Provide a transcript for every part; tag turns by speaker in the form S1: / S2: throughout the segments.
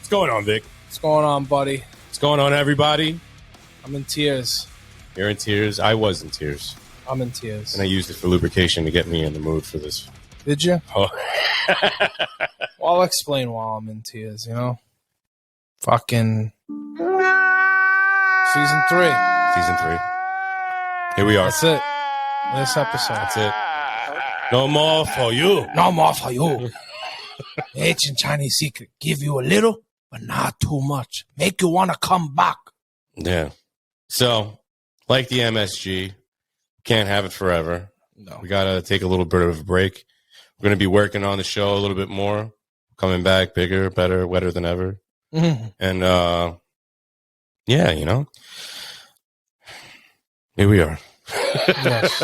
S1: What's going on, Vic?
S2: What's going on, buddy?
S1: What's going on, everybody?
S2: I'm in tears.
S1: You're in tears. I was in tears.
S2: I'm in tears.
S1: And I used it for lubrication to get me in the mood for this.
S2: Did you?
S1: Oh.
S2: Well, I'll explain why I'm in tears, you know? Fucking season 3.
S1: Season 3. Here we are.
S2: That's it. This episode.
S1: That's it. No more for you.
S2: No more for you. Ancient Chinese secret. Give you a little, but not too much. Make you want to come back.
S1: Yeah. So, like the MSG, can't have it forever.
S2: No.
S1: We got to take a little bit of a break. We're going to be working on the show a little bit more. Coming back bigger, better, wetter than ever.
S2: Mm-hmm.
S1: And, yeah, you know. Here we are.
S2: Yes.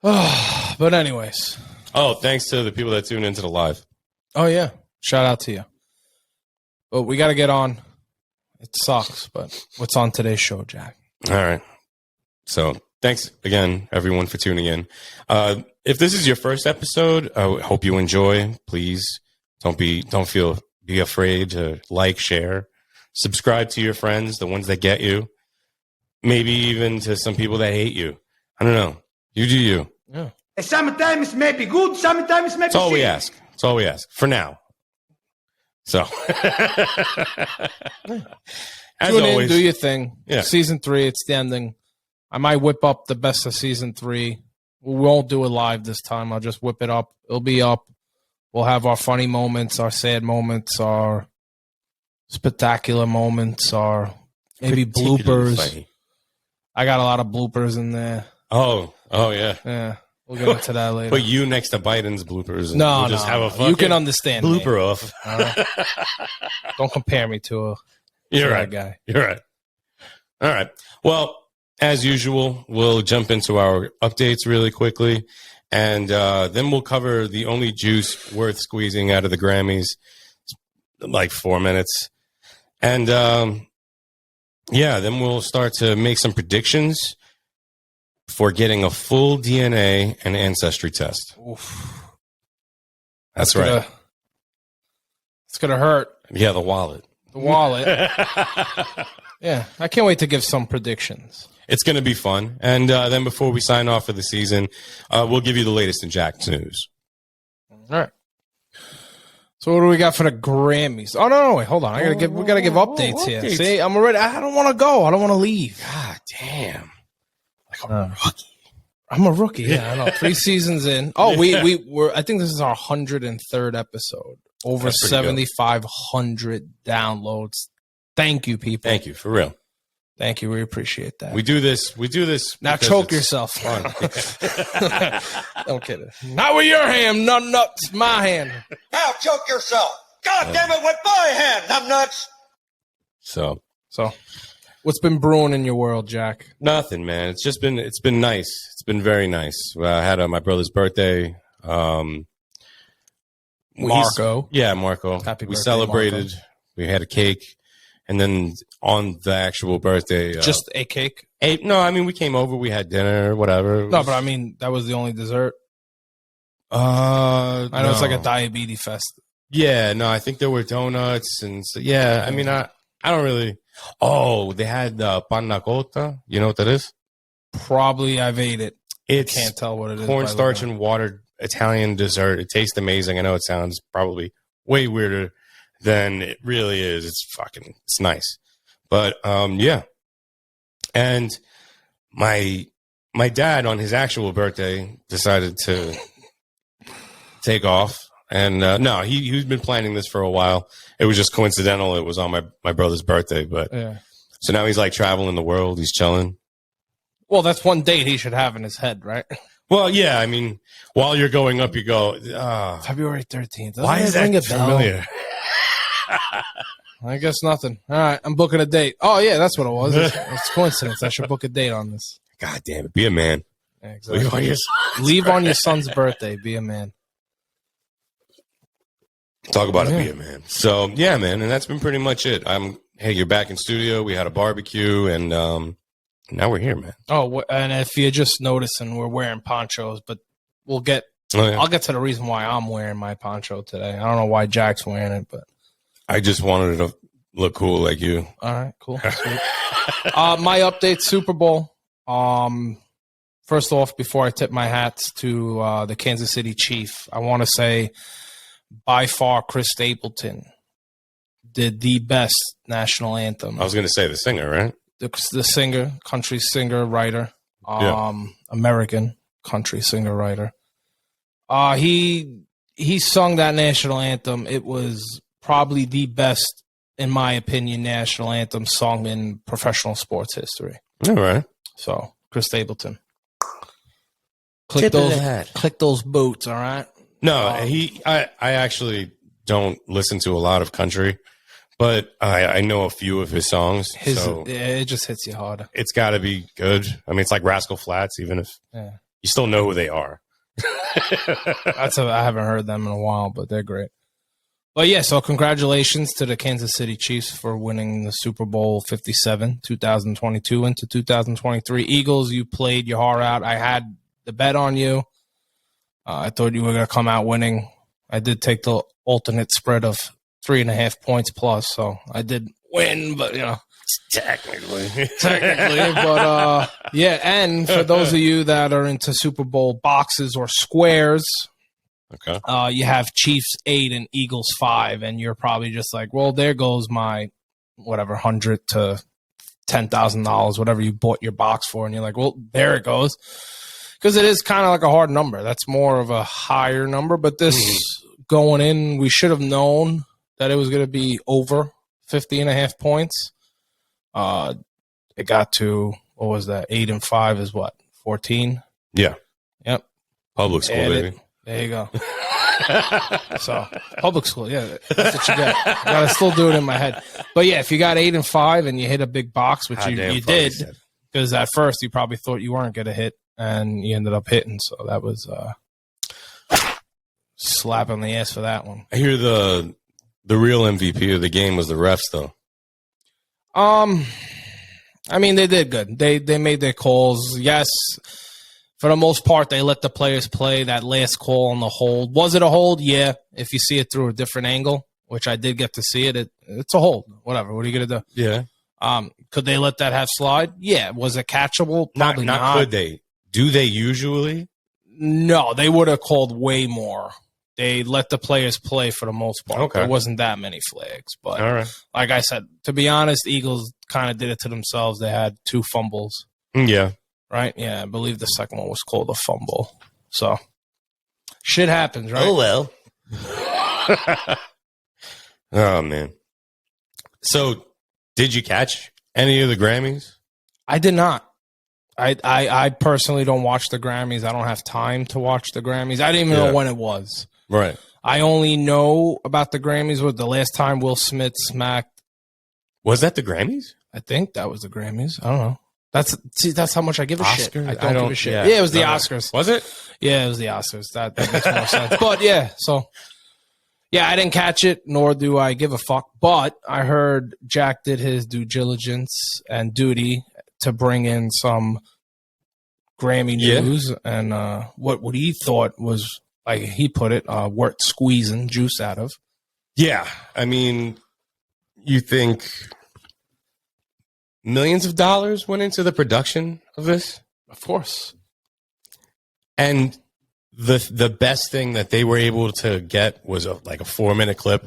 S2: But anyways.
S1: Oh, thanks to the people that tuned into the live.
S2: Oh, yeah. Shout out to you. But we got to get on. It sucks, but what's on today's show, Jack?
S1: All right. So thanks again, everyone, for tuning in. If this is your first episode, I hope you enjoy. Please be afraid to like, share, subscribe to your friends, the ones that get you. Maybe even to some people that hate you. I don't know. You do you.
S2: Yeah.
S3: Sometimes it may be good, sometimes it may be
S1: That's all we
S3: shit.
S1: ask. That's all we ask for now. So, as
S2: Tune
S1: always,
S2: in, do your thing.
S1: Yeah.
S2: Season 3, it's the ending. I might whip up the best of season 3. We won't do it live this time. I'll just whip it up. It'll be up. We'll have our funny moments, our sad moments, our spectacular moments, our maybe bloopers.
S1: Funny.
S2: I got a lot of bloopers in there.
S1: Oh, yeah.
S2: Yeah, we'll get into that later.
S1: Put you next to Biden's bloopers. And
S2: No,
S1: we'll just have a fucking
S2: you can understand
S1: blooper
S2: me.
S1: off.
S2: Don't compare me to a
S1: You're
S2: that
S1: right.
S2: guy.
S1: You're right. All right. Well, as usual, we'll jump into our updates really quickly, and then we'll cover the only juice worth squeezing out of the Grammys, like 4 minutes. And, yeah, then we'll start to make some predictions for getting a full DNA and Ancestry test.
S2: Oof.
S1: That's right.
S2: It's going to hurt.
S1: Yeah, the wallet.
S2: The wallet. Yeah, I can't wait to give some predictions.
S1: It's going to be fun. And then before we sign off for the season, we'll give you the latest in Jack's news.
S2: All right. So what do we got for the Grammys? Oh no, wait, hold on. We gotta give updates here.
S1: Updates.
S2: See, I'm already. I don't want to go. I don't want to leave.
S1: God damn. Like a rookie.
S2: I'm a rookie. Yeah, I know. 3 seasons in. Oh, we're. I think this is our 103rd episode. Over
S1: That's pretty good.
S2: 7,500 downloads. Thank you, people.
S1: Thank you, for real.
S2: Thank you. We appreciate that.
S1: We do this.
S2: Now
S1: because
S2: choke
S1: it's
S2: yourself.
S1: fun.
S2: I'm kidding. Not with your hand, nut nuts. My hand.
S3: Now choke yourself. God damn it, with my hand, numbnuts.
S1: So
S2: What's been brewing in your world, Jack?
S1: nothing, man. It's been nice. It's been very nice. I had my brother's birthday.
S2: Marco.
S1: Yeah, Marco.
S2: Happy
S1: We
S2: birthday,
S1: celebrated.
S2: Marco.
S1: We had a cake, and then on the actual birthday,
S2: Just a cake?
S1: no. I mean, we came over. We had dinner, whatever.
S2: No, but I mean, that was the only dessert.
S1: I
S2: I know it's like a diabetes fest.
S1: Yeah, no, I think there were donuts and so, yeah. I mean, I don't really. Oh, they had panna cotta. You know what that is?
S2: Probably I've ate it.
S1: It's
S2: Can't tell what it is.
S1: cornstarch
S2: by looking
S1: and water Italian dessert. It tastes amazing. I know it sounds probably way weirder than it really is. It's nice. But yeah. And my dad on his actual birthday decided to take off. And no, he's been planning this for a while. It was just coincidental. It was on my brother's birthday, but
S2: Yeah.
S1: so now he's like traveling the world. He's chilling.
S2: Well, that's one date he should have in his head, right?
S1: Well, yeah. I mean, while you're going up, you go,
S2: February 13th.
S1: why is that
S2: ring a bell?
S1: familiar?
S2: I guess nothing. All right, I'm booking a date. Oh, yeah, that's what it was. It's coincidence. I should book a date on this.
S1: God damn it. Be a man.
S2: Yeah, exactly.
S1: Leave on your son's
S2: Leave on your
S1: birthday.
S2: son's birthday. Be a man.
S1: Talk about
S2: Yeah.
S1: it, be a man. So, yeah, man. And that's been pretty much it. Hey, you're back in studio. We had a barbecue, and now we're here, man.
S2: Oh, and if you're just noticing, we're wearing ponchos, but we'll get
S1: Oh, yeah.
S2: I'll get to the reason why I'm wearing my poncho today. I don't know why Jack's wearing it, but
S1: I just wanted to look cool like you.
S2: all right, cool. Sweet. My update, Super Bowl. First off, before I tip my hats to the Kansas City Chief, I want to say by far Chris Stapleton did the best national anthem.
S1: I was going to say the singer, right?
S2: The singer, country singer, writer, American country singer, writer. He sung that national anthem. It was probably the best, in my opinion, national anthem sung in professional sports history.
S1: All right.
S2: So, Chris Stapleton. Click those boots, all right?
S1: No, I actually don't listen to a lot of country, but I know a few of his songs. So
S2: it just hits you hard.
S1: it's got to be good. I mean, it's like Rascal Flatts, even if you still know who they are.
S2: I haven't heard them in a while, but they're great. But yeah, so congratulations to the Kansas City Chiefs for winning the Super Bowl 57, 2022 into 2023. Eagles, you played your heart out. I had the bet on you. I thought you were going to come out winning. I did take the alternate spread of 3.5 points plus, so I did win, but
S1: Technically.
S2: But yeah. And for those of you that are into Super Bowl boxes or squares,
S1: Okay.
S2: you have Chiefs 8 and Eagles 5, and you're probably just like, well, there goes my whatever $100 to $10,000, whatever you bought your box for, and you're like, well, there it goes. Because it is kind of like a hard number. That's more of a higher number. But this going in, we should have known that it was going to be over 50.5 points. It got to, what was that? 8 and 5 is what? 14?
S1: Yeah.
S2: Yep.
S1: Public school, baby.
S2: There you go. So, public school, yeah. That's what you get. I got to still do it in my head. But yeah, if you got 8 and 5 and you hit a big box, which you did, because at first you probably thought you weren't going to hit, and you ended up hitting. So that was slap on the ass for that one.
S1: I hear the real MVP of the game was the refs, though.
S2: I mean, they did good. They made their calls. Yes, for the most part, they let the players play. That last call on the hold. Was it a hold? Yeah. If you see it through a different angle, which I did get to see it, it's a hold. Whatever. What are you going to do?
S1: Yeah.
S2: Could they let that have slide? Yeah. Was it catchable? Probably not.
S1: Could they? Do they usually?
S2: No, they would have called way more. They let the players play for the most part.
S1: Okay.
S2: There wasn't that many flags. But
S1: All right.
S2: like I said, to be honest, Eagles kind of did it to themselves. They had 2 fumbles.
S1: Yeah.
S2: Right? Yeah, I believe the second one was called a fumble. So, shit happens, right?
S1: Oh, well. Oh, man. So, did you catch any of the Grammys?
S2: I did not. I personally don't watch the Grammys. I don't have time to watch the Grammys. I didn't even know when it was.
S1: Right.
S2: I only know about the Grammys was the last time Will Smith smacked.
S1: Was that the Grammys?
S2: I think that was the Grammys. I don't know. That's how much I give a shit. I don't give a shit.
S1: Yeah,
S2: it was the Oscars.
S1: Was it?
S2: Yeah, it was the Oscars. That makes more sense. But yeah, so yeah, I didn't catch it, nor do I give a fuck. But I heard Jack did his due diligence and duty to bring in some Grammy news and what he thought was, like he put it, worth squeezing juice out of.
S1: Yeah. I mean, you think millions of dollars went into the production of this?
S2: Of course.
S1: And the best thing that they were able to get was like a 4-minute clip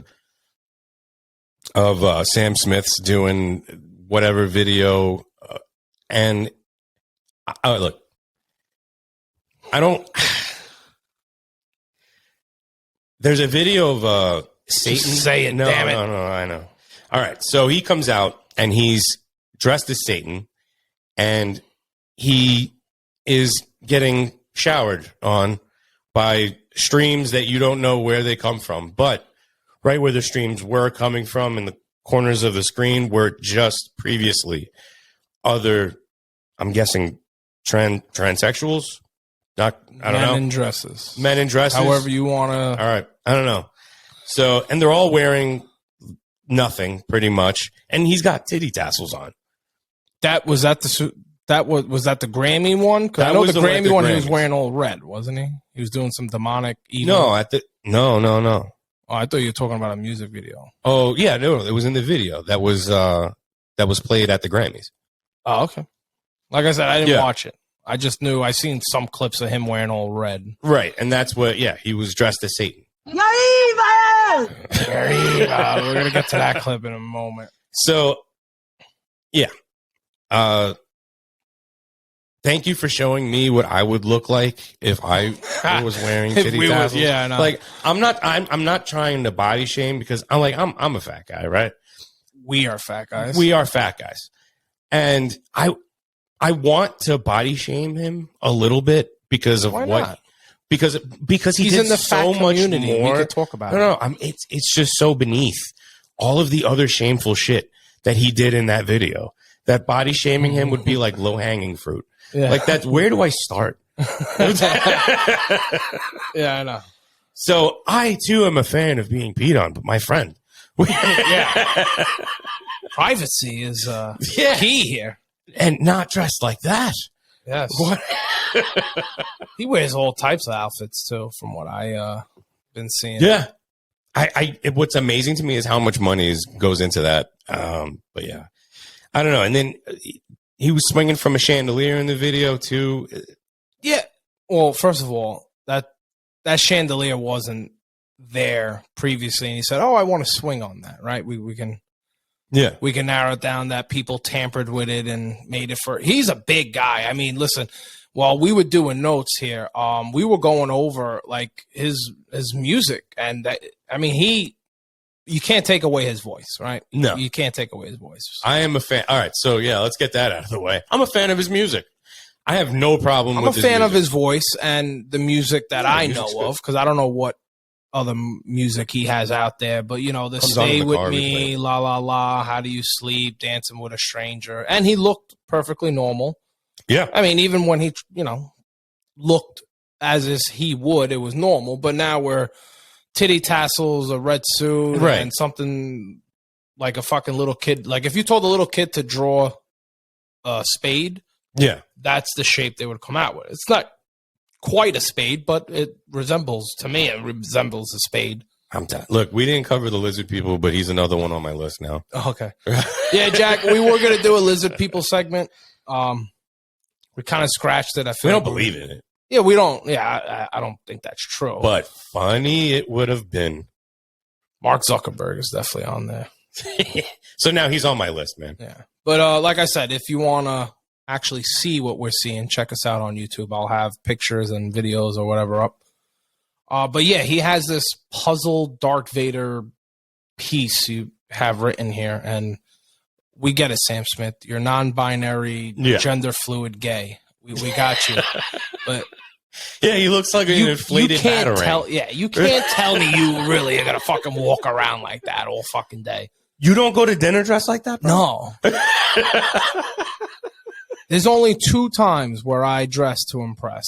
S1: of Sam Smith's doing whatever video. And look, I don't. There's a video of Satan.
S2: Just say it,
S1: no,
S2: damn it.
S1: No, I know. All right, so he comes out and he's dressed as Satan, and he is getting showered on by streams that you don't know where they come from, but right where the streams were coming from in the corners of the screen were just previously other, I'm guessing, transsexuals. I don't know.
S2: Men in dresses.
S1: Men in dresses.
S2: However you want to.
S1: All right. I don't know. So, and they're all wearing nothing pretty much. And he's got titty tassels on.
S2: Was that the That was that the Grammy one? Because I
S1: That
S2: know
S1: was
S2: the
S1: the one at
S2: Grammy
S1: the
S2: one, he was
S1: Grammys.
S2: wearing all red, wasn't he? He was doing some demonic evil.
S1: No, no.
S2: Oh, I thought you were talking about a music video.
S1: Oh yeah, no, it was in the video that was played at the Grammys.
S2: Oh, okay. Like I said, I didn't
S1: Yeah.
S2: watch it. I just knew I seen some clips of him wearing all red.
S1: Right, and that's what. Yeah, he was dressed as Satan.
S3: You're evil!
S2: We're gonna get to that clip in a moment.
S1: So, yeah. Thank you for showing me what I would look like if I was wearing
S2: If
S1: titty
S2: we were-
S1: tassels.
S2: yeah, I know.
S1: Like I'm not trying to body shame because I'm a fat guy, right?
S2: We are fat guys.
S1: We are fat guys, and I want to body shame him a little bit because of
S2: Why
S1: what
S2: not?
S1: because he
S2: He's
S1: did
S2: in the
S1: so
S2: fat
S1: much
S2: community.
S1: more.
S2: We could talk about
S1: No,
S2: it.
S1: it's just so beneath all of the other shameful shit that he did in that video. That body shaming him would be like low hanging fruit.
S2: Yeah.
S1: Like that's where do I start?
S2: Yeah, I know.
S1: So I too am a fan of being peed on, but my friend,
S2: Yeah. Privacy is
S1: Yeah.
S2: key here.
S1: and not dressed like that.
S2: Yes.
S1: What?
S2: He wears all types of outfits too, from what I been seeing.
S1: Yeah. What's amazing to me is how much money goes into that. But yeah, I don't know. And then he was swinging from a chandelier in the video too.
S2: Yeah. Well, first of all, that chandelier wasn't there previously, and he said, "Oh, I want to swing on that." Right? We can narrow it down that people tampered with it and made it for. He's a big guy. I mean, listen. While we were doing notes here, we were going over like his music, and that, I mean, you can't take away his voice, right?
S1: No.
S2: You can't take away his voice.
S1: I am a fan. All right. So yeah, let's get that out of the way. I'm a fan of his music. I have no problem
S2: I'm
S1: with
S2: a fan of
S1: music.
S2: his voice and the music that I
S1: music's
S2: know
S1: good.
S2: of, because I don't know what other music he has out there, but you know, the
S1: Comes on in
S2: Stay
S1: the
S2: With
S1: car every
S2: Me,
S1: time.
S2: La La La, How Do You Sleep, Dancing with a Stranger, and he looked perfectly normal.
S1: Yeah.
S2: I mean, even when he, looked as if he would, it was normal, but now we're titty tassels, a red suit,
S1: Right.
S2: and something like a fucking little kid. Like if you told a little kid to draw a spade,
S1: Yeah.
S2: that's the shape they would come out with. It's not quite a spade, but it resembles a spade.
S1: I'm done. Look, we didn't cover the lizard people, but he's another one on my list now.
S2: Okay. Yeah, Jack, we were going to do a lizard people segment. We kind of scratched it. I feel
S1: We
S2: like
S1: don't believe in it,
S2: Yeah, we don't. Yeah, I don't think that's true.
S1: but funny it would have been.
S2: Mark Zuckerberg is definitely on there.
S1: So now he's on my list, man.
S2: Yeah. But like I said, if you want to actually see what we're seeing, check us out on YouTube. I'll have pictures and videos or whatever up. But yeah, he has this puzzle Darth Vader piece you have written here, and we get it, Sam Smith. You're non-binary,
S1: Yeah.
S2: gender fluid, gay. We got you. But
S1: Yeah, he looks like an inflated
S2: can't
S1: batarang.
S2: tell. Yeah, you can't tell me you really are gonna fucking walk around like that all fucking day.
S1: You don't go to dinner dressed like that, bro?
S2: No. There's only 2 times where I dress to impress.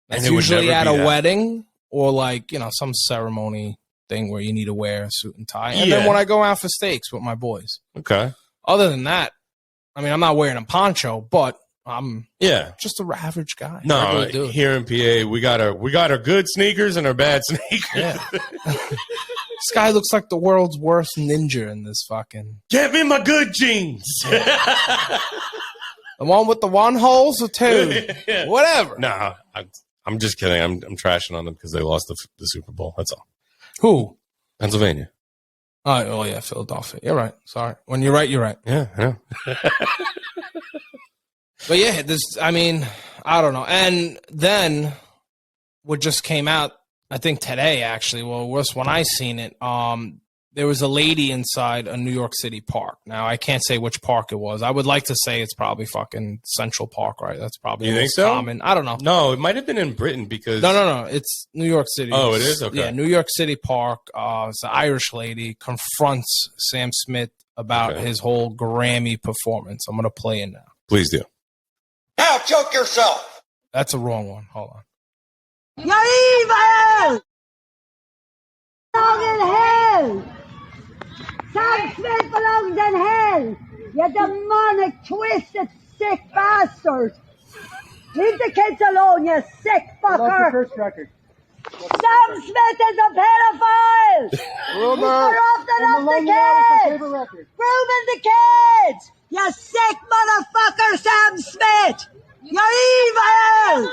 S1: And
S2: That's
S1: it would
S2: usually
S1: never
S2: at
S1: be
S2: a
S1: that.
S2: wedding or like, some ceremony thing where you need to wear a suit and tie. And
S1: Yeah.
S2: then when I go out for steaks with my boys.
S1: Okay.
S2: Other than that, I mean, I'm not wearing a poncho, but I'm
S1: Yeah.
S2: just a average guy.
S1: No,
S2: Regular dude.
S1: here in PA, we got our good sneakers and our bad sneakers.
S2: Yeah. This guy looks like the world's worst ninja in this fucking.
S1: Get me my good jeans.
S2: The one with the 1 holes or 2.
S1: Yeah.
S2: Whatever.
S1: Nah, I'm just kidding. I'm trashing on them because they lost the Super Bowl. That's all.
S2: Who?
S1: Pennsylvania.
S2: Oh yeah, Philadelphia. You're right. Sorry. When you're right, you're right.
S1: Yeah, I know.
S2: But yeah, I don't know. And then what just came out, I think today actually, well, it was when I seen it, there was a lady inside a New York City park. Now, I can't say which park it was. I would like to say it's probably fucking Central Park, right? That's probably
S1: You
S2: the
S1: think
S2: most
S1: so?
S2: common. I don't know.
S1: No, it might have been in Britain because
S2: No. It's New York City.
S1: Oh, it is? Okay.
S2: Yeah, New York City Park. It's an Irish lady confronts Sam Smith about his whole Grammy performance. I'm going to play it now.
S1: Please do.
S3: Now choke yourself.
S2: That's a wrong one. Hold on.
S4: You're evil! Belong in hell! Sam Smith belongs in hell! You demonic, twisted, sick, bastard! Leave the kids alone, you sick fucker!
S5: First record.
S4: Sam Smith is a pedophile!
S5: Rumor.
S4: He's corrupting of the kids! Grooming the kids! You sick motherfucker, Sam Smith! You're evil!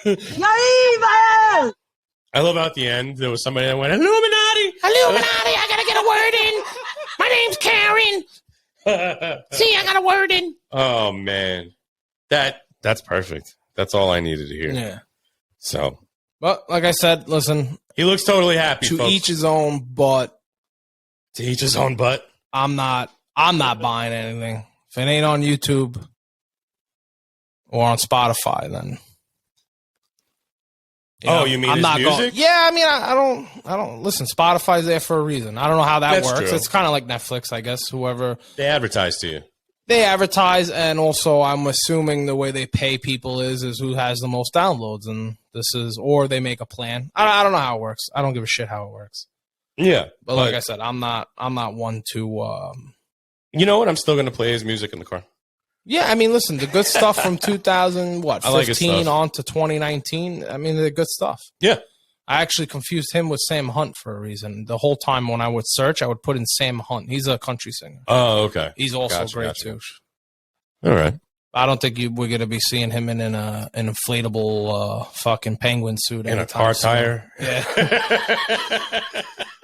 S4: You're evil!
S1: I love out the end, there was somebody that went, Illuminati!
S2: Illuminati, I gotta get a word in. My name's Karen. See, I got a word in.
S1: Oh, man. That's perfect. That's all I needed to hear.
S2: Yeah.
S1: So.
S2: But like I said, listen.
S1: He looks totally happy,
S2: To
S1: folks.
S2: each his own, but.
S1: To each his own butt.
S2: I'm not buying anything. If it ain't on YouTube or on Spotify, then.
S1: You mean
S2: I'm
S1: his
S2: not
S1: music?
S2: Going, yeah, I mean, I don't listen. Spotify's there for a reason. I don't know how that
S1: That's
S2: works.
S1: true.
S2: It's kind of like Netflix, I guess. Whoever
S1: They advertise to you.
S2: they advertise, and also I'm assuming the way they pay people is who has the most downloads, and or they make a plan. I don't know how it works. I don't give a shit how it works.
S1: Yeah.
S2: But like I said, I'm not one to.
S1: You know what? I'm still going to play his music in the car.
S2: Yeah, I mean, listen, the good stuff from 2000,
S1: I like his
S2: 15
S1: stuff.
S2: on to 2019. I mean, the good stuff.
S1: Yeah.
S2: I actually confused him with Sam Hunt for a reason. The whole time when I would search, I would put in Sam Hunt. He's a country singer.
S1: Oh, okay.
S2: He's also
S1: Gotcha,
S2: great
S1: gotcha.
S2: too.
S1: All right.
S2: I don't think we're going to be seeing him in an inflatable fucking penguin suit.
S1: In a
S2: anytime
S1: car
S2: soon.
S1: tire.
S2: Yeah.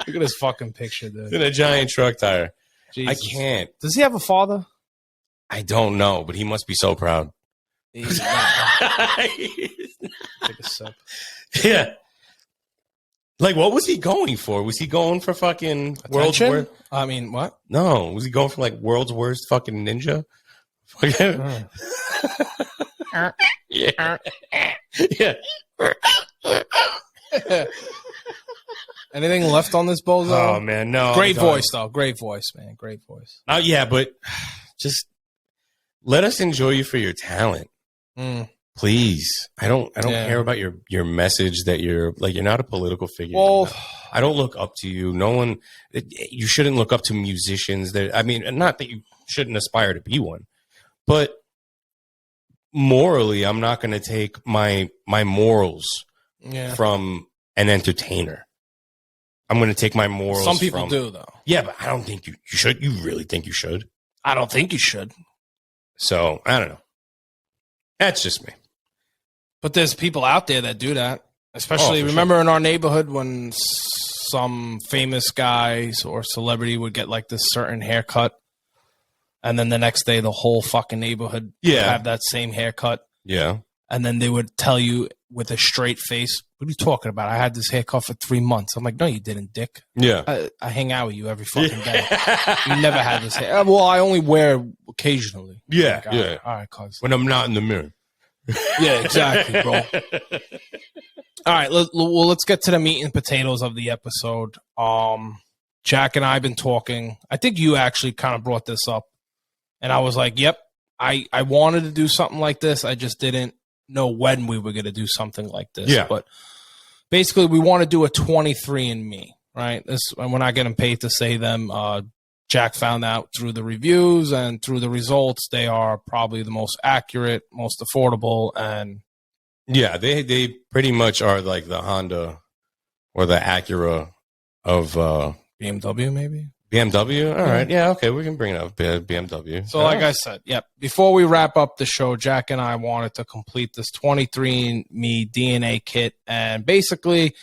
S2: Look at his fucking picture, dude.
S1: In a giant truck tire.
S2: Jesus.
S1: I can't.
S2: Does he have a father?
S1: I don't know, but he must be so proud.
S2: He's not. Take a sip.
S1: Yeah. Like, what was he going for? Was he going for fucking world's
S2: Attention?
S1: worst?
S2: I mean, what?
S1: No. Was he going for like world's worst fucking ninja? Fucking- yeah. Yeah.
S2: Anything left on this bozo?
S1: Oh man, no.
S2: Great
S1: I'm done.
S2: voice, though. Great voice, man. Great voice.
S1: Yeah, but just let us enjoy you for your talent.
S2: Mm.
S1: Please. I don't
S2: Yeah.
S1: care about your message that you're not a political figure.
S2: Well,
S1: I don't look up to you. No one, you shouldn't look up to musicians that, I mean, not that you shouldn't aspire to be one, but morally, I'm not going to take my morals
S2: yeah.
S1: from an entertainer. I'm going to take my morals.
S2: Some people
S1: from,
S2: do, though.
S1: Yeah, but I don't think you should. You really think you should?
S2: I don't think you should.
S1: So I don't know. That's just me.
S2: But there's people out there that do that. Especially,
S1: for
S2: remember in our neighborhood when some famous guys or celebrity would get like this certain haircut, and then the next day the whole fucking neighborhood would have that same haircut.
S1: Yeah.
S2: And then they would tell you with a straight face, "What are you talking about? I had this haircut for 3 months." I'm like, "No, you didn't, dick.
S1: Yeah.
S2: I hang out with you every fucking day. You never had this hair." Well, I only wear occasionally.
S1: Yeah.
S2: Like,
S1: Yeah.
S2: All right, cuz.
S1: When I'm not in the mirror.
S2: Yeah, exactly, bro. All right, let's get to the meat and potatoes of the episode. Jack and I have been talking. I think you actually kind of brought this up, and I was like, "Yep, I wanted to do something like this. I just didn't know when we were going to do something like this."
S1: Yeah.
S2: But basically, we want to do a 23andMe, right? We're not getting paid to say them. Jack found out through the reviews and through the results, they are probably the most accurate, most affordable, and
S1: Yeah, they pretty much are like the Honda or the Acura of
S2: BMW, maybe.
S1: BMW. All right, yeah, okay, we can bring it up. BMW.
S2: So, like I said, yep. Before we wrap up the show, Jack and I wanted to complete this 23andMe DNA kit, and basically,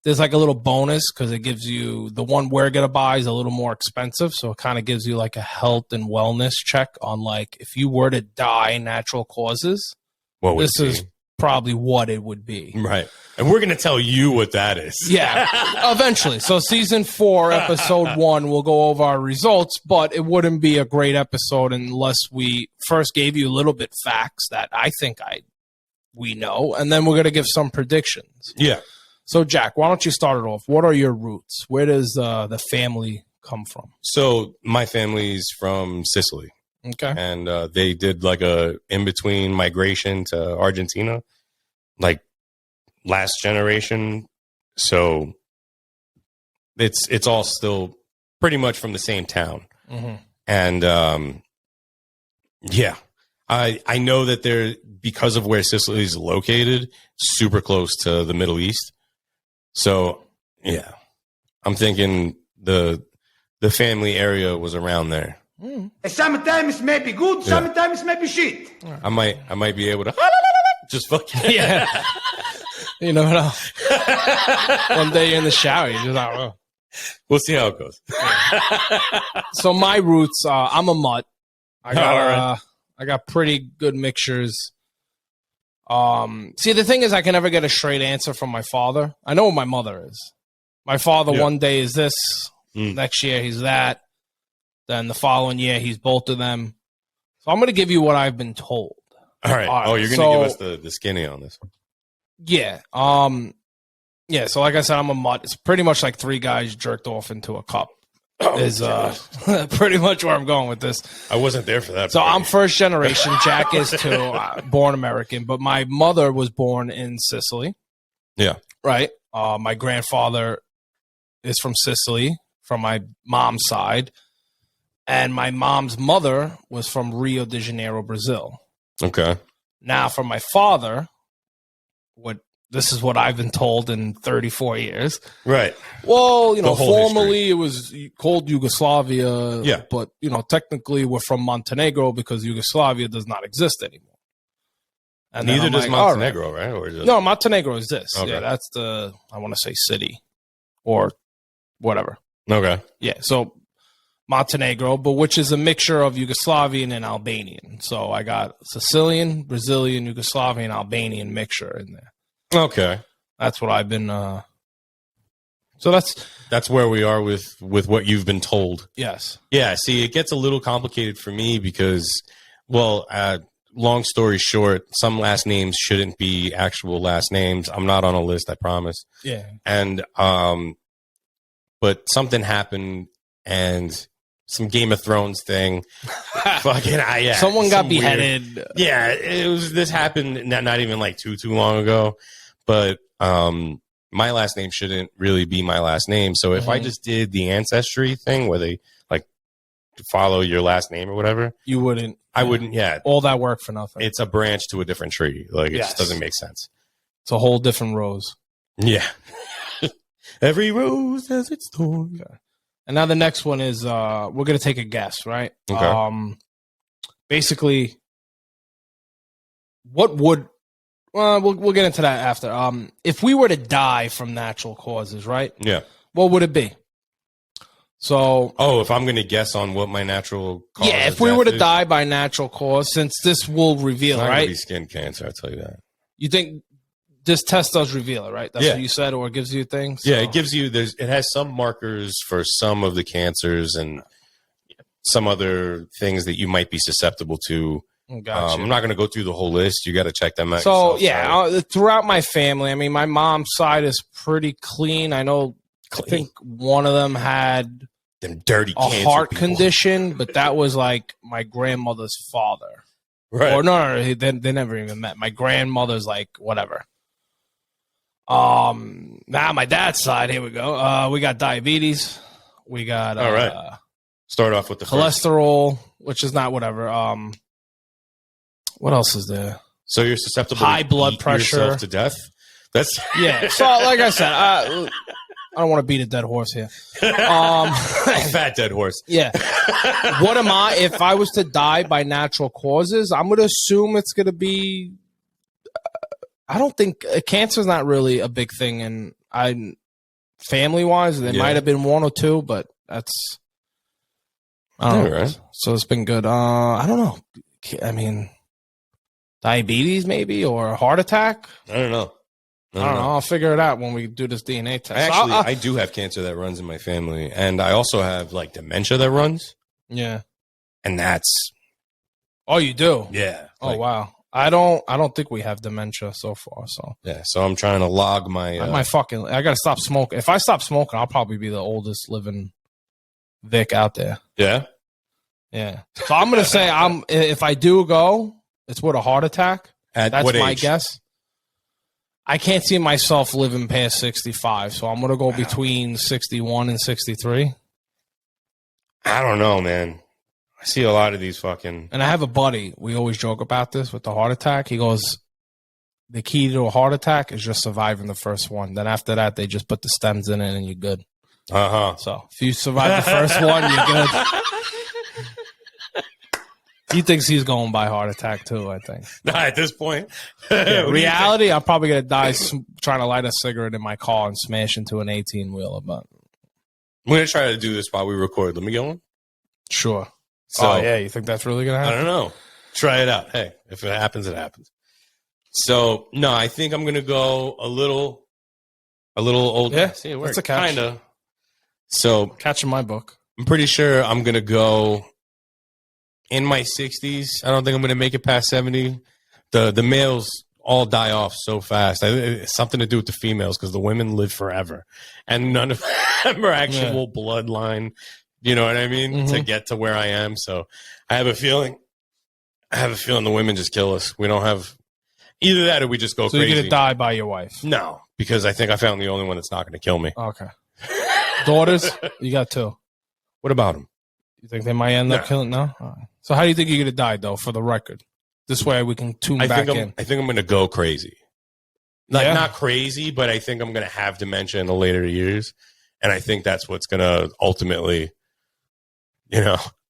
S2: there's like a little bonus because it gives you the one we're gonna buy is a little more expensive, so it kind of gives you like a health and wellness check on like if you were to die natural causes.
S1: What would
S2: This
S1: it
S2: is
S1: be?
S2: probably what it would be.
S1: Right, and we're gonna tell you what that is.
S2: Yeah, eventually. So season 4, episode 1, we'll go over our results, but it wouldn't be a great episode unless we first gave you a little bit facts that I think we know, and then we're gonna give some predictions.
S1: Yeah.
S2: So Jack, why don't you start it off? What are your roots? Where does the family come from?
S1: So my family's from Sicily.
S2: Okay.
S1: And they did like a in-between migration to Argentina, like last generation. So it's all still pretty much from the same town.
S2: Mm-hmm.
S1: And yeah, I know that they're, because of where Sicily is located, super close to the Middle East. So yeah, I'm thinking the family area was around there.
S3: Sometimes may be good, sometimes may be shit.
S1: I might be able to just fucking
S2: Yeah. You know what? One day you're in the shower, you're just like, oh.
S1: We'll see how it goes.
S2: So my roots, I'm a mutt. I got pretty good mixtures. See, the thing is, I can never get a straight answer from my father. I know what my mother is. My father one day is this, next year he's that, then the following year he's both of them. So I'm going to give you what I've been told.
S1: All right. Oh, you're going to give us the skinny on this.
S2: Yeah. Yeah, so like I said, I'm a mutt. It's pretty much like 3 guys jerked off into a cup. Is pretty much where I'm going with this.
S1: I wasn't there for that.
S2: So I'm first generation. Jack is too, born American, but my mother was born in Sicily.
S1: Yeah.
S2: Right. My grandfather is from Sicily, from my mom's side, and my mom's mother was from Rio de Janeiro, Brazil.
S1: Okay.
S2: Now, from my father, this is what I've been told in 34 years.
S1: Right.
S2: Well,
S1: The whole
S2: formally it was called Yugoslavia.
S1: Yeah.
S2: But, technically we're from Montenegro because Yugoslavia does not exist anymore. And
S1: Neither
S2: then
S1: does
S2: I'm like,
S1: Montenegro, right? Or
S2: No, Montenegro is this.
S1: Okay.
S2: Yeah, that's the, I want to say city or whatever.
S1: Okay.
S2: Yeah, so Montenegro, but which is a mixture of Yugoslavian and Albanian. So I got Sicilian, Brazilian, Yugoslavian, Albanian mixture in there.
S1: Okay.
S2: That's what I've been. So
S1: that's where we are with what you've been told.
S2: Yes.
S1: Yeah. See, it gets a little complicated for me because, well, long story short, some last names shouldn't be actual last names. I'm not on a list, I promise.
S2: Yeah.
S1: And but something happened and some Game of Thrones thing. Fucking yeah.
S2: Someone got beheaded.
S1: Weird, yeah, it was. This happened not even like too long ago. But my last name shouldn't really be my last name. So if I just did the Ancestry thing where they like follow your last name or whatever,
S2: you wouldn't.
S1: I wouldn't. Yeah,
S2: all that work for nothing.
S1: It's a branch to a different tree. Like it just doesn't make sense.
S2: It's a whole different rose.
S1: Yeah. Every rose has its thorn.
S2: Okay. And now the next one is we're gonna take a guess, right?
S1: Okay.
S2: Basically, what would we'll get into that after. If we were to die from natural causes, right?
S1: Yeah.
S2: What would it be? So,
S1: if I'm going to guess on what my natural cause
S2: if we were to die by natural cause, since this will reveal,
S1: it's not
S2: right?
S1: gonna be skin cancer, I'll tell you that.
S2: You think this test does reveal it, right? That's what you said, or it gives you things.
S1: Yeah, it gives you. It has some markers for some of the cancers and some other things that you might be susceptible to.
S2: Gotcha.
S1: I'm not going to go through the whole list. You got to check them out.
S2: So
S1: yourself,
S2: throughout my family, I mean, my mom's side is pretty clean. I know. I think one of them had
S1: them dirty
S2: a heart condition, but that was like my grandmother's father.
S1: Right.
S2: Or no, they never even met. My grandmother's like whatever. Now my dad's side, here we go. We got diabetes. We got
S1: all right. Start off with the
S2: cholesterol, which is not whatever. What else is there?
S1: So you're susceptible
S2: high
S1: to
S2: blood
S1: eat
S2: pressure
S1: yourself to death. That's
S2: So like I said, I don't want to beat a dead horse here.
S1: A fat dead horse.
S2: Yeah. What am I? If I was to die by natural causes, I'm going to assume it's going to be. I don't think cancer is not really a big thing, and family wise, there might have been one or two, but that's. I don't know. Right. So it's been good. I don't know. I mean, diabetes maybe or a heart attack.
S1: I don't know.
S2: I don't know. I'll figure it out when we do this DNA test.
S1: I do have cancer that runs in my family, and I also have like dementia that runs.
S2: Yeah,
S1: and that's.
S2: Oh, you do?
S1: Yeah.
S2: Oh, wow. I don't think we have dementia so far. So
S1: yeah. So I'm trying to log my.
S2: I gotta stop smoking. If I stop smoking, I'll probably be the oldest living Vic out there.
S1: Yeah.
S2: Yeah. So I'm gonna say if I do go, it's with a heart attack.
S1: That's what
S2: my
S1: age?
S2: guess. I can't see myself living past 65, so I'm gonna go between 61 and 63.
S1: I don't know, man. I see a lot of these fucking.
S2: And I have a buddy. We always joke about this with the heart attack. He goes, the key to a heart attack is just surviving the first one. Then after that, they just put the stems in it and you're good. So if you survive the first one, you're good. He thinks he's going by heart attack too, I think.
S1: At this point.
S2: Yeah, reality, I'm probably going to die trying to light a cigarette in my car and smash into an 18-wheeler. But
S1: we're going to try to do this while we record. Let me get one.
S2: Sure.
S1: So,
S2: yeah, you think that's really going to happen?
S1: I don't know. Try it out. Hey, if it happens, it happens. So, no, I think I'm going to go a little older.
S2: Yeah,
S1: see, it
S2: that's a catch.
S1: Kind of. So,
S2: Catch in my book.
S1: I'm pretty sure I'm going to go in my 60s. I don't think I'm going to make it past 70. The males all die off so fast. It's something to do with the females because the women live forever. And none of them are actual bloodline. You know what I mean?
S2: Mm-hmm.
S1: To get to where I am. So I have a feeling the women just kill us. We don't have either that or we just go
S2: so
S1: crazy.
S2: You're going to die by your wife?
S1: No, because I think I found the only one that's not going to kill me.
S2: Okay. Daughters? You got 2.
S1: What about them?
S2: You think they might end up killing? No? All right. So how do you think you're going to die, though, for the record? This way we can tune back in.
S1: I think I'm going to go crazy. Not crazy, but I think I'm going to have dementia in the later years. And I think that's what's going to ultimately,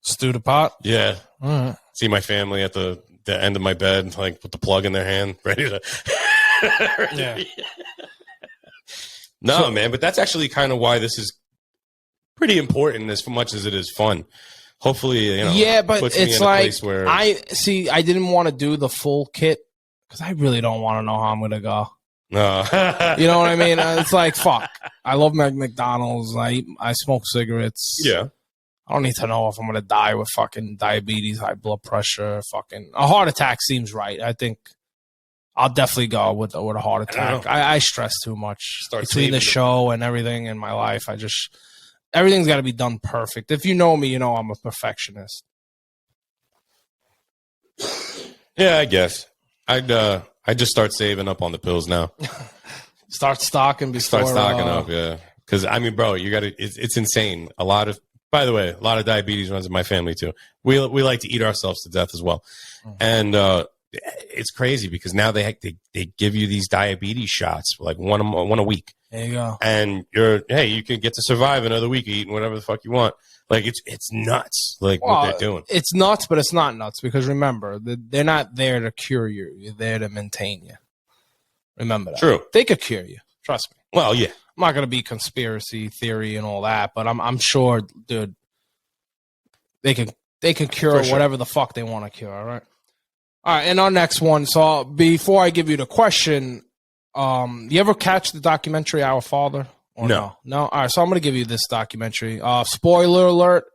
S2: stew the pot?
S1: Yeah.
S2: All right.
S1: See my family at the end of my bed, like with the plug in their hand, ready to.
S2: Yeah.
S1: No, man, but that's actually kind of why this is pretty important as much as it is fun. Hopefully,
S2: yeah, but
S1: puts me
S2: it's
S1: in a
S2: like
S1: place where
S2: I didn't want to do the full kit because I really don't want to know how I'm gonna go.
S1: No.
S2: You know what I mean? It's like fuck. I love McDonald's. I smoke cigarettes.
S1: Yeah.
S2: I don't need to know if I'm gonna die with fucking diabetes, high blood pressure, fucking a heart attack seems right. I think I'll definitely go with a heart attack. I stress too much between the show and everything in my life. Everything's got to be done perfect. If you know me, you know I'm a perfectionist.
S1: Yeah, I guess I just start saving up on the pills now.
S2: Start stocking before.
S1: Start stocking up, yeah. Because I mean, bro, you got to. It's insane. By the way, a lot of diabetes runs in my family too. We like to eat ourselves to death as well, and it's crazy because now they give you these diabetes shots like one a week.
S2: There you go.
S1: And you can get to survive another week eating whatever the fuck you want. Like it's nuts. Like what they're doing.
S2: It's nuts, but it's not nuts because remember, they're not there to cure you. You're there to maintain you. Remember that.
S1: True.
S2: They could cure you. Trust me.
S1: Well, yeah.
S2: I'm not gonna be conspiracy theory and all that, but I'm sure, dude. They can cure whatever the fuck they want to cure. All right. All right. And our next one. So before I give you the question. You ever catch the documentary Our Father? Or no. All right, so I'm going to give you this documentary. Spoiler alert.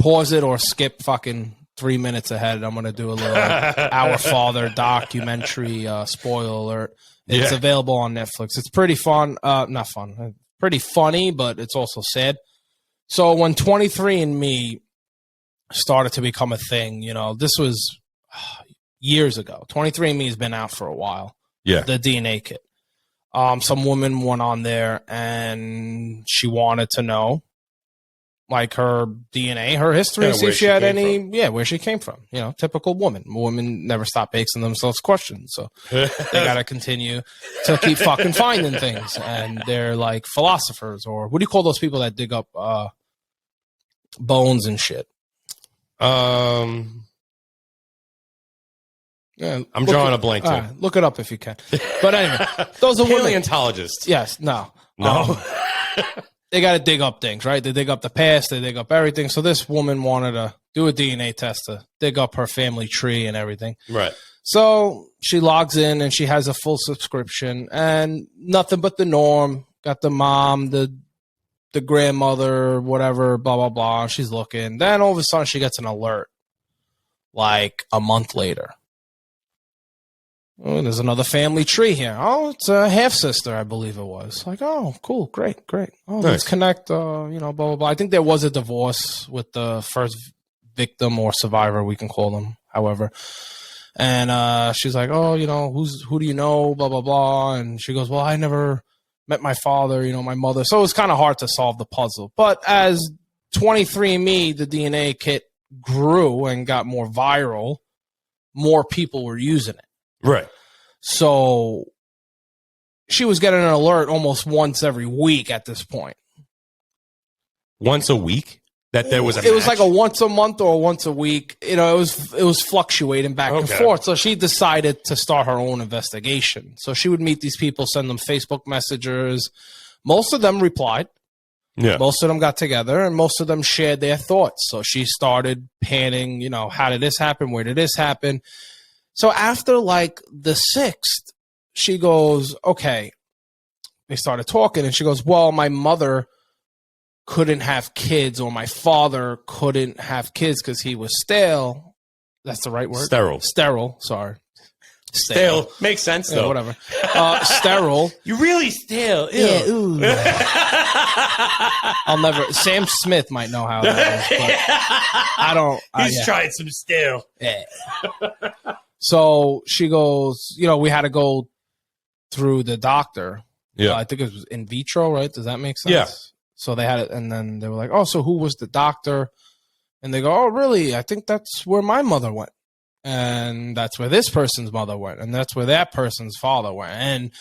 S2: Pause it or skip fucking 3 minutes ahead. I'm going to do a little Our Father documentary. Spoiler alert. It's available on Netflix. It's pretty fun. Not fun. Pretty funny, but it's also sad. So when 23andMe started to become a thing, this was years ago. 23andMe has been out for a while.
S1: Yeah.
S2: The DNA kit. Some woman went on there and she wanted to know like her DNA, her history, see if she had where she came from. Typical woman. Women never stop asking themselves questions. So they got to continue to keep fucking finding things. And they're like philosophers or what do you call those people that dig up bones and shit?
S1: Yeah, I'm drawing a blank too.
S2: Look it up if you can. But anyway, those are
S1: paleontologists.
S2: Yes, no. They got to dig up things, right? They dig up the past, they dig up everything. So this woman wanted to do a DNA test to dig up her family tree and everything.
S1: Right.
S2: So she logs in and she has a full subscription and nothing but the norm. Got the mom, the grandmother, whatever, blah, blah, blah. She's looking. Then all of a sudden she gets an alert like a month later. Oh, there's another family tree here. Oh, it's a half sister, I believe it was. Like, oh, cool, great. Oh, nice. Let's connect. Blah blah blah. I think there was a divorce with the first victim or survivor, we can call them, however. And she's like, oh, who do you know? Blah blah blah. And she goes, well, I never met my father. My mother. So it was kind of hard to solve the puzzle. But as 23andMe, the DNA kit grew and got more viral, more people were using it.
S1: Right.
S2: So she was getting an alert almost once every week at this point.
S1: Once a week? That there was a
S2: It was
S1: match?
S2: like a once a month or once a week. You know, it was fluctuating back and forth. So she decided to start her own investigation. So she would meet these people, send them Facebook messages. Most of them replied.
S1: Yeah.
S2: Most of them got together, and most of them shared their thoughts. So she started panning, you know, how did this happen? Where did this happen? So after like the 6th, she goes, okay. They started talking, and she goes, well, my mother couldn't have kids, or my father couldn't have kids because he was stale. That's the right word? Sterile, sorry.
S1: Stale. Makes sense, though.
S2: Yeah, whatever. Sterile.
S1: You're really stale. Ew.
S2: Yeah, ooh. I'll never. Sam Smith might know how that is, but I don't.
S1: He's tried some stale.
S2: Yeah. So she goes, you know, we had to go through the doctor.
S1: Yeah.
S2: I think it was in vitro, right? Does that make sense?
S1: Yeah.
S2: So they had it, and then they were like, oh, so who was the doctor? And they go, oh, really? I think that's where my mother went. And that's where this person's mother went. And that's where that person's father went. And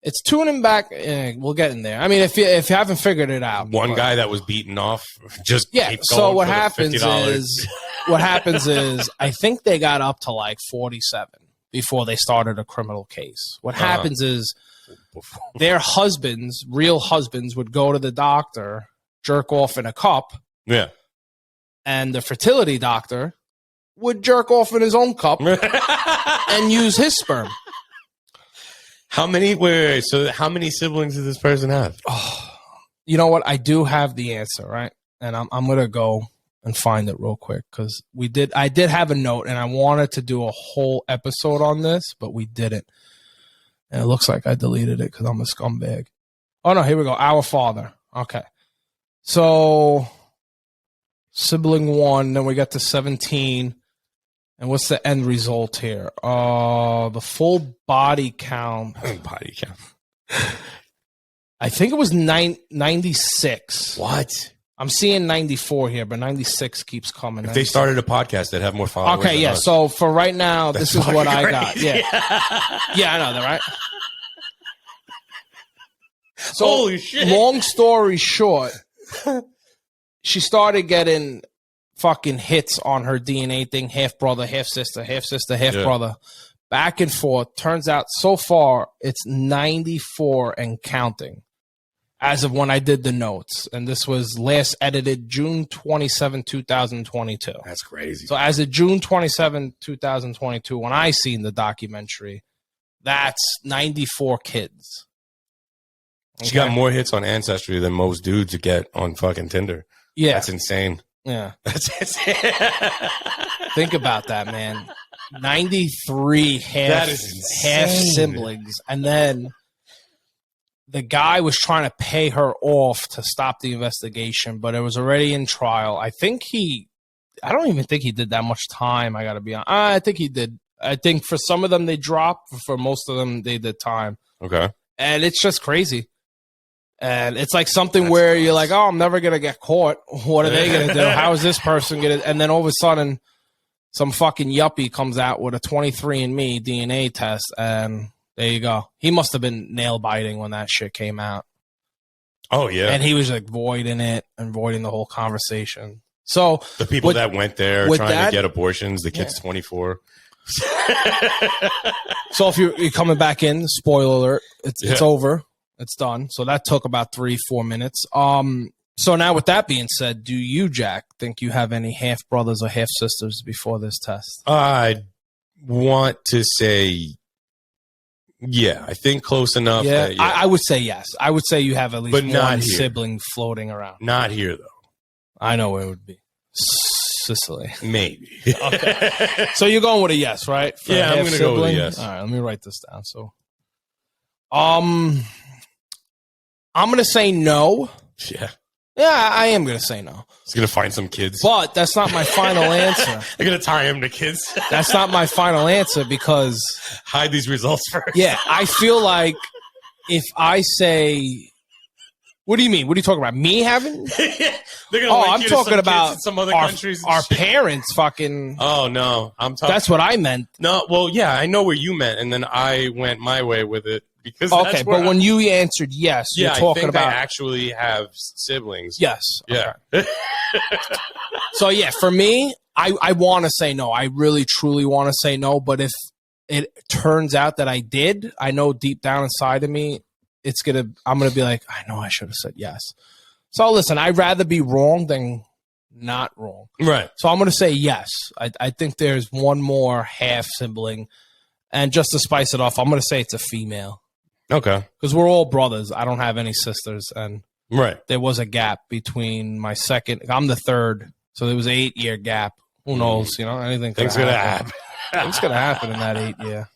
S2: it's tuning back. We'll get in there. I mean, if you haven't figured it out.
S1: One guy that was beaten off just keeps
S2: so
S1: going
S2: what
S1: for
S2: happens
S1: $50.
S2: is I think they got up to like 47 before they started a criminal case. What happens is their husbands, real husbands, would go to the doctor, jerk off in a cup.
S1: Yeah.
S2: And the fertility doctor would jerk off in his own cup and use his sperm.
S1: How many? Wait. So how many siblings does this person have?
S2: Oh, you know what? I do have the answer, right? And I'm gonna go and find it real quick because I did have a note, and I wanted to do a whole episode on this, but we didn't. And it looks like I deleted it because I'm a scumbag. Oh no, here we go. Our father. Okay, so sibling 1, then we got to 17. And what's the end result here? The full body count.
S1: Body count.
S2: I think it was 96.
S1: What?
S2: I'm seeing 94 here, but 96 keeps coming.
S1: If they started a podcast, they'd have more followers.
S2: Okay, yeah.
S1: Us.
S2: So for right now, this is what I got. Yeah. Yeah, I know that, right? So,
S1: holy shit.
S2: Long story short, she started getting fucking hits on her DNA thing, half brother, half sister, half brother, back and forth. Turns out so far it's 94 and counting as of when I did the notes. And this was last edited June 27, 2022.
S1: That's crazy.
S2: So as of June 27, 2022, when I seen the documentary, that's 94 kids. Okay?
S1: She got more hits on Ancestry than most dudes get on fucking Tinder.
S2: Yeah.
S1: That's insane.
S2: Yeah.
S1: That's insane.
S2: Think about that, man. 93 half siblings. And then the guy was trying to pay her off to stop the investigation, but it was already in trial. I don't even think he did that much time. I got to be honest. I think he did. I think for some of them they dropped. For most of them they did time.
S1: Okay.
S2: And it's just crazy. And it's like something where you're like, oh, I'm never going to get caught. What are they going to do? How is this person going to? And then all of a sudden, some fucking yuppie comes out with a 23andMe DNA test. And there you go. He must have been nail biting when that shit came out.
S1: Oh, yeah.
S2: And he was like voiding it and voiding the whole conversation. So
S1: the people that went there trying to get abortions, the kid's 24.
S2: So if you're coming back in, spoiler alert, it's over. It's done. So that took about 3-4 minutes. So now with that being said, do you, Jack, think you have any half brothers or half sisters before this test?
S1: I want to say, yeah, I think close enough.
S2: Yeah,
S1: that,
S2: I would say yes. I would say you have at least
S1: But not
S2: one
S1: here.
S2: sibling floating around.
S1: Not here, though.
S2: I know where it would be. Sicily.
S1: Maybe.
S2: Okay. So you're going with a yes, right? For
S1: Yeah, I'm going to go with a yes.
S2: All right, let me write this down. So, I'm going to say no.
S1: Yeah.
S2: Yeah, I am going to say no.
S1: He's going to find some kids.
S2: But that's not my final answer.
S1: They're going to tie him to kids.
S2: That's not my final answer because...
S1: Hide these results first.
S2: Yeah, I feel like if I say What do you mean? What are you talking about? Me having?
S1: They're gonna
S2: Oh,
S1: link
S2: I'm
S1: you to
S2: talking
S1: some
S2: about
S1: kids in some other
S2: our,
S1: countries. and
S2: our
S1: shit.
S2: parents fucking.
S1: Oh no, I'm talking.
S2: That's what I meant.
S1: No, well, yeah, I know where you meant, and then I went my way with it because
S2: Okay,
S1: that's where
S2: but when you answered yes,
S1: yeah,
S2: you're talking
S1: I think
S2: about
S1: I actually have siblings.
S2: yes.
S1: Yeah.
S2: Okay. So yeah, for me, I want to say no. I really truly want to say no, but if it turns out that I did, I know deep down inside of me, I'm gonna be like, I know I should have said yes. So listen, I'd rather be wrong than not wrong.
S1: Right.
S2: So I'm gonna say yes. I think there's one more half sibling, and just to spice it off, I'm gonna say it's a female
S1: Okay.
S2: because we're all brothers. I don't have any sisters, and
S1: Right.
S2: there was a gap between my second. I'm the third, so there was an 8-year gap. Who knows? You know, anything.
S1: Things gonna happen.
S2: Things gonna happen in that 8 year.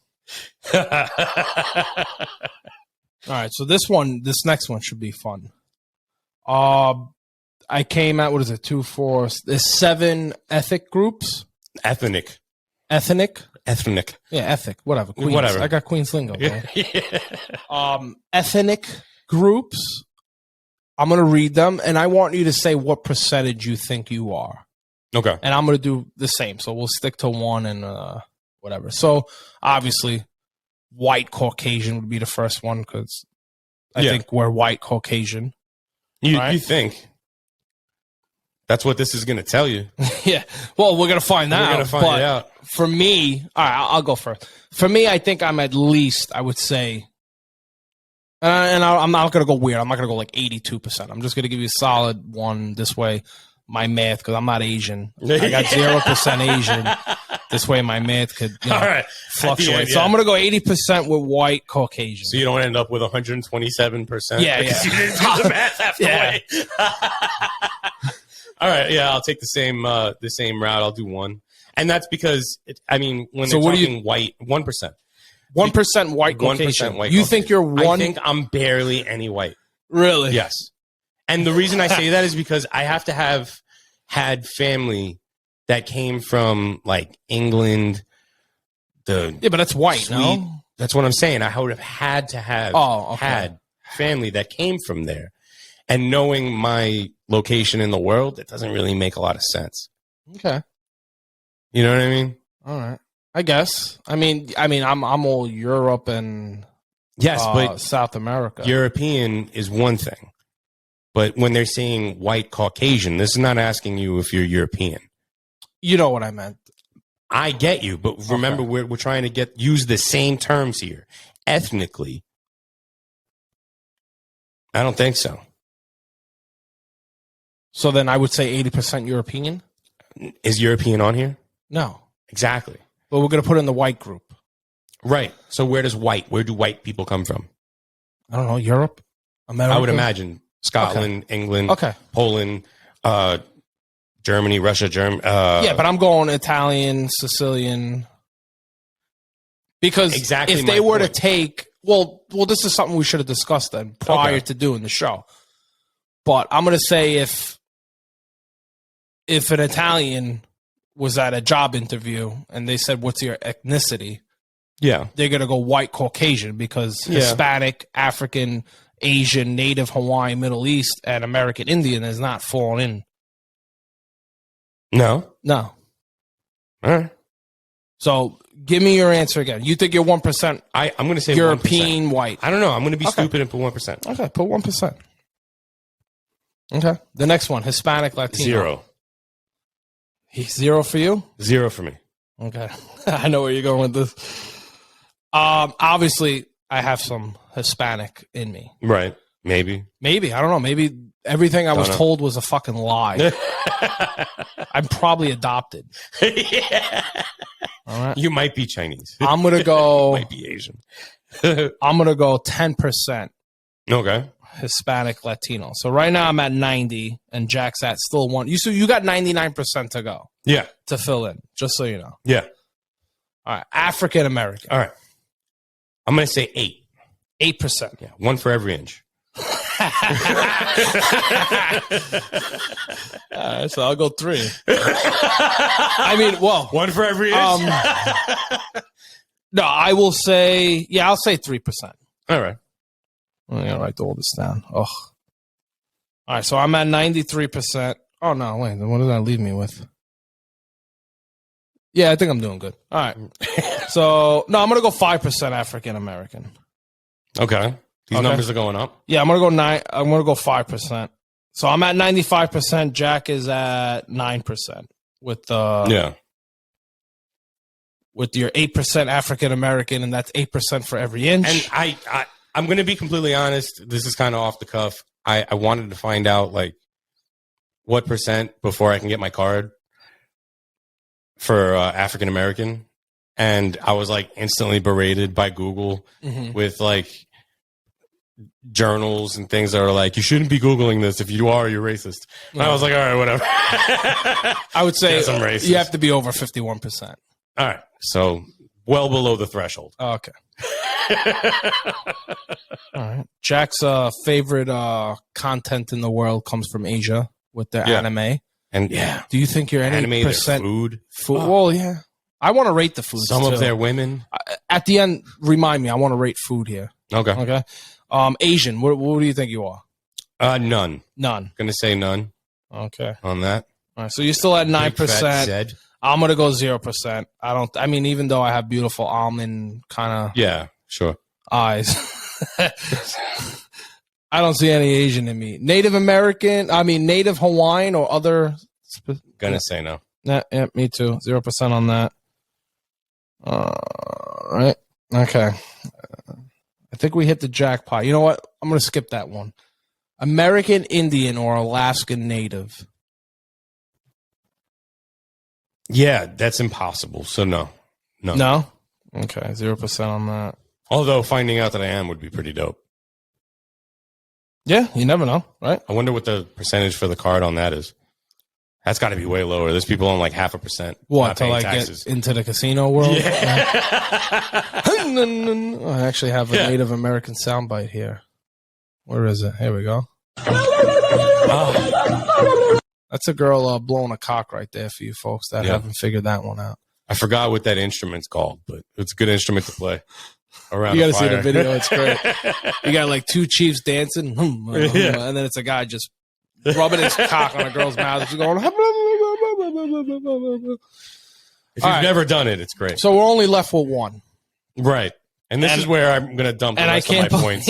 S2: All right, so this next one should be fun. I came out. What is it? 2, 4. There's 7 ethnic groups.
S1: Ethnic.
S2: Ethnic.
S1: Yeah,
S2: Ethic. Whatever. Queens.
S1: Whatever.
S2: I got Queens lingo. Man.
S1: Yeah.
S2: Ethnic groups. I'm gonna read them, and I want you to say what percentage you think you are.
S1: Okay.
S2: And I'm gonna do the same. So we'll stick to one and whatever. So obviously, white Caucasian would be the first one because I think we're white Caucasian.
S1: You think that's what this is going to tell you?
S2: Yeah. Well, we're gonna find out.
S1: We're going to find
S2: but
S1: out.
S2: For me, all right, I'll go first. For me, I think I'm at least, I would say, I'm not going to go weird. I'm not going to go like 82%. I'm just going to give you a solid one this way. My math, because I'm not Asian. I got 0% Asian. This way, my math could
S1: All right.
S2: fluctuate.
S1: End,
S2: So I'm going to go 80% with white Caucasian.
S1: So you don't end up with 127%.
S2: Yeah,
S1: because
S2: yeah.
S1: you didn't do the math halfway. All right, yeah, I'll take the same route. I'll do 1, and that's because when
S2: So
S1: they're
S2: what do
S1: talking white, 1%.
S2: 1% white
S1: 1%
S2: Caucasian.
S1: white.
S2: You
S1: Caucasian.
S2: think you're one?
S1: I think I'm barely any white.
S2: Really?
S1: Yes. And the reason I say that is because I have to have had family that came from like England.
S2: Yeah, but that's white, no?
S1: That's what I'm saying. I would have had to have had family that came from there. And knowing my location in the world, it doesn't really make a lot of sense.
S2: Okay.
S1: You know what I mean?
S2: All right. I guess. I'm all Europe and
S1: Yes, but
S2: South America.
S1: European is one thing. But when they're saying white Caucasian, this is not asking you if you're European.
S2: You know what I meant.
S1: I get you, but remember we're trying to use the same terms here. Ethnically, I don't think so.
S2: So then I would say 80% European?
S1: Is European on here?
S2: No.
S1: Exactly.
S2: But we're going to put it in the white group.
S1: Right. So where do white people come from?
S2: I don't know. Europe? America?
S1: I would imagine Scotland, England, Poland, Germany, Russia,
S2: yeah, but I'm going Italian, Sicilian. Because if they were to take... Well, this is something we should have discussed then prior to doing the show. But I'm going to say if an Italian was at a job interview and they said, what's your ethnicity?
S1: Yeah.
S2: They're going to go white Caucasian because Hispanic, African, Asian, Native, Hawaiian, Middle East, and American Indian is not falling in.
S1: No.
S2: No.
S1: All right.
S2: So give me your answer again. You think you're 1%?
S1: I'm going to say
S2: European
S1: 1%.
S2: white.
S1: I don't know. I'm going to be stupid and put 1%.
S2: Okay, put 1%. Okay. The next one, Hispanic, Latino.
S1: 0.
S2: 0 for you?
S1: 0 for me.
S2: Okay. I know where you're going with this. Obviously, I have some Hispanic in me.
S1: Right. Maybe.
S2: I don't know. Maybe everything I was told was a fucking lie. I'm probably adopted.
S1: Yeah.
S2: All right.
S1: You might be Chinese.
S2: I'm going to go.
S1: You might be Asian.
S2: I'm going to go 10%.
S1: Okay.
S2: Hispanic, Latino. So right now I'm at 90 and Jack's at still 1. You got 99% to go.
S1: Yeah.
S2: To fill in, just so you know.
S1: Yeah.
S2: All right. African American.
S1: All right. I'm going to say 8.
S2: 8%.
S1: Yeah. 1 for every inch.
S2: All right, so I'll go 3. I mean, well,
S1: 1 for every inch.
S2: No, I will say, I'll say 3%.
S1: All right.
S2: I'm going to write all this down. Oh, All right, so I'm at 93%. Oh, no, wait. Then what did that leave me with? Yeah, I think I'm doing good. All right. So, no, I'm going to go 5% African American.
S1: Okay. These numbers are going up.
S2: Yeah, I'm going to go 5%. So I'm at 95%. Jack is at 9% with with your 8% African American, and that's 8% for every inch.
S1: And I'm going to be completely honest. This is kind of off the cuff. I wanted to find out like what percent before I can get my card for African American, and I was like instantly berated by Google with like journals and things that are like, you shouldn't be Googling this. If you are, you're racist. And I was like, all right, whatever.
S2: I would say
S1: I'm racist.
S2: You have to be over 51%.
S1: All right, so well below the threshold.
S2: Oh, okay. All right. Jack's favorite content in the world comes from Asia with their anime.
S1: And
S2: do you think you're any
S1: anime,
S2: percent
S1: food?
S2: Well, yeah. I want to rate the food.
S1: Some of their women.
S2: At the end, remind me. I want to rate food here.
S1: Okay.
S2: Okay. Asian. What do you think you are?
S1: None.
S2: None.
S1: Gonna say none.
S2: Okay.
S1: On that.
S2: All right. So you're still at 9%. I'm gonna go 0%. I mean, even though I have beautiful almond kind
S1: of
S2: eyes, I don't see any Asian in me. Native American. I mean, Native Hawaiian or other.
S1: Gonna say no.
S2: Yeah, me too. 0% on that. Right. Okay. I think we hit the jackpot. You know what? I'm gonna skip that one. American Indian or Alaskan Native.
S1: Yeah, that's impossible. So no.
S2: Okay, 0% on that.
S1: Although finding out that I am would be pretty dope.
S2: Yeah, you never know, right?
S1: I wonder what the percentage for the card on that is. That's got to be way lower. There's people on like 0.5%.
S2: What, to like taxes. Get into the casino world? Yeah. I actually have a Native American soundbite here. Where is it? Here we go. Oh. That's a girl blowing a cock right there for you folks that haven't figured that one out.
S1: I forgot what that instrument's called, but it's a good instrument to play. Around
S2: you got to see the video. It's great. You got like two chiefs dancing, and then it's a guy just rubbing his cock on a girl's mouth. She's going.
S1: If you've never done it, it's great.
S2: So we're only left with one.
S1: Right. And this is where I'm going to dump the rest of my points.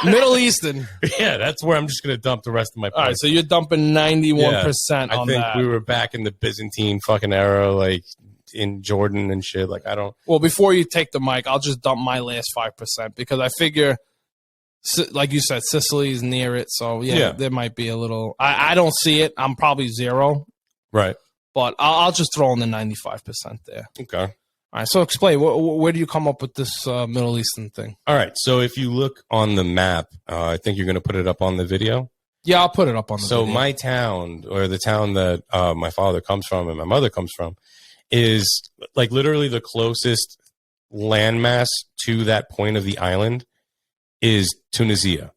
S2: Middle Eastern.
S1: Yeah, that's where I'm just going to dump the rest of my points.
S2: All right, so you're dumping 91% on that.
S1: I think we were back in the Byzantine fucking era, like in Jordan and shit. Like, I don't.
S2: Well, before you take the mic, I'll just dump my last 5% because I figure, like you said, Sicily's near it. So, there might be a little. I don't see it. I'm probably 0.
S1: Right.
S2: But I'll just throw in the 95% there.
S1: Okay.
S2: All right, so explain. Where do you come up with this Middle Eastern thing?
S1: All right, so if you look on the map, I think you're going to put it up on the video.
S2: Yeah, I'll put it up on the video.
S1: So my town, or the town that my father comes from and my mother comes from, is like literally the closest landmass to that point of the island is Tunisia.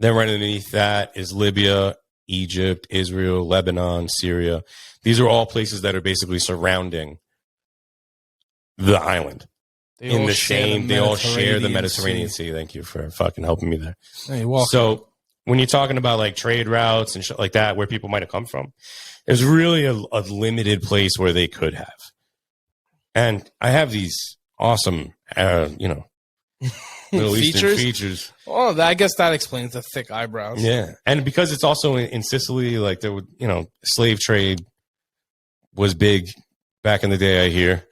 S1: Then right underneath that is Libya, Egypt, Israel, Lebanon, Syria. These are all places that are basically surrounding the island. They all share the Mediterranean Sea. Thank you for fucking helping me there.
S2: Hey, you're welcome.
S1: So when you're talking about like trade routes and shit like that, where people might have come from, there's really a limited place where they could have. And I have these awesome, Middle Eastern features.
S2: Oh, I guess that explains the thick eyebrows.
S1: Yeah. And because it's also in Sicily, like there would, slave trade was big back in the day, I hear.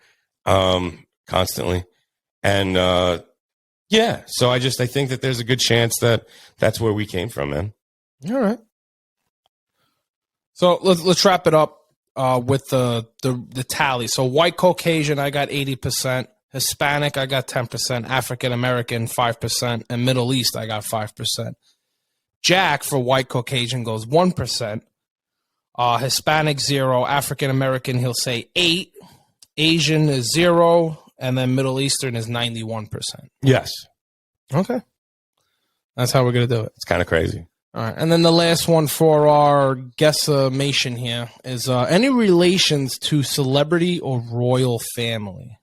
S1: Constantly. And, so I think that there's a good chance that that's where we came from, man.
S2: All right. So let's wrap it up, with the tally. So white Caucasian, I got 80%, Hispanic, I got 10%, African American, 5%, and Middle East, I got 5%. Jack for white Caucasian goes 1%, Hispanic 0, African American, he'll say 8, Asian is 0, and then Middle Eastern is 91%.
S1: Yes.
S2: Okay. That's how we're going to do it.
S1: It's kind of crazy.
S2: All right. And then the last one for our guesstimation here is any relations to celebrity or royal family?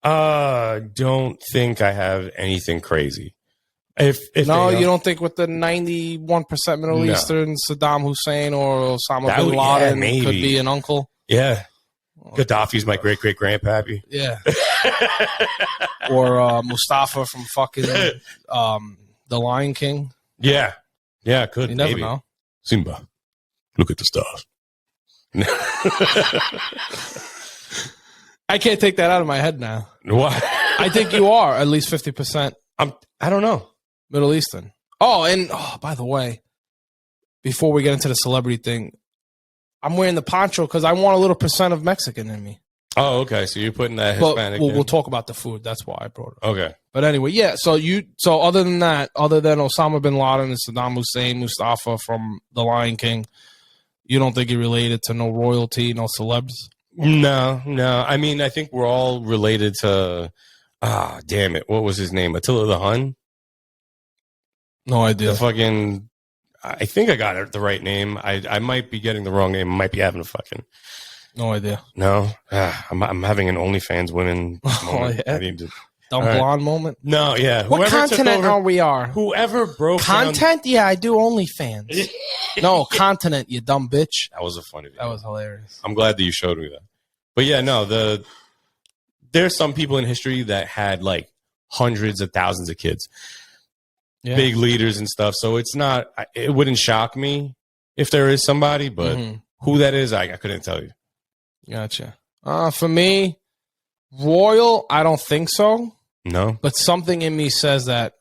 S1: Don't think I have anything crazy. If
S2: No,
S1: they
S2: you don't think with the 91% Middle
S1: No.
S2: Eastern Saddam Hussein or Osama
S1: That
S2: bin
S1: would-
S2: Laden
S1: yeah,
S2: could
S1: maybe.
S2: be an uncle?
S1: Yeah. Gaddafi's my great grandpappy.
S2: Yeah. Or Mustafa from fucking The Lion King.
S1: Yeah. Yeah, could.
S2: You never
S1: maybe.
S2: know.
S1: Simba, look at the stars.
S2: I can't take that out of my head now.
S1: What?
S2: I think you are at least 50%
S1: I don't know.
S2: Middle Eastern. Oh, and by the way, before we get into the celebrity thing, I'm wearing the poncho because I want a little percent of Mexican in me.
S1: Oh, okay. So you're putting that
S2: But
S1: Hispanic
S2: we'll
S1: in?
S2: talk about the food. That's why I brought it up.
S1: Okay.
S2: But anyway, yeah. So other than that, other than Osama bin Laden and Saddam Hussein, Mustafa from The Lion King, you don't think you're related to no royalty, no celebs?
S1: No. I mean, I think we're all related to, damn it. What was his name? Attila the Hun?
S2: No idea.
S1: The fucking, I think I got it the right name. I might be getting the wrong name. I might be having a fucking,
S2: No idea.
S1: no. I'm having an OnlyFans women moment.
S2: yeah?
S1: I need to.
S2: Dumb
S1: All right.
S2: blonde moment.
S1: No, yeah.
S2: What
S1: Whoever took
S2: continent
S1: over-
S2: are we are?
S1: Whoever broke down-
S2: Content? Yeah, I do OnlyFans. No, continent, you dumb bitch.
S1: That was a funny video.
S2: That was hilarious.
S1: I'm glad that you showed me that. But yeah, no, there's some people in history that had like hundreds of thousands of kids,
S2: Yeah.
S1: big leaders and stuff. So it wouldn't shock me if there is somebody, but
S2: Mhm.
S1: who that is, I couldn't tell you.
S2: Gotcha. For me, royal, I don't think so.
S1: No?
S2: But something in me says that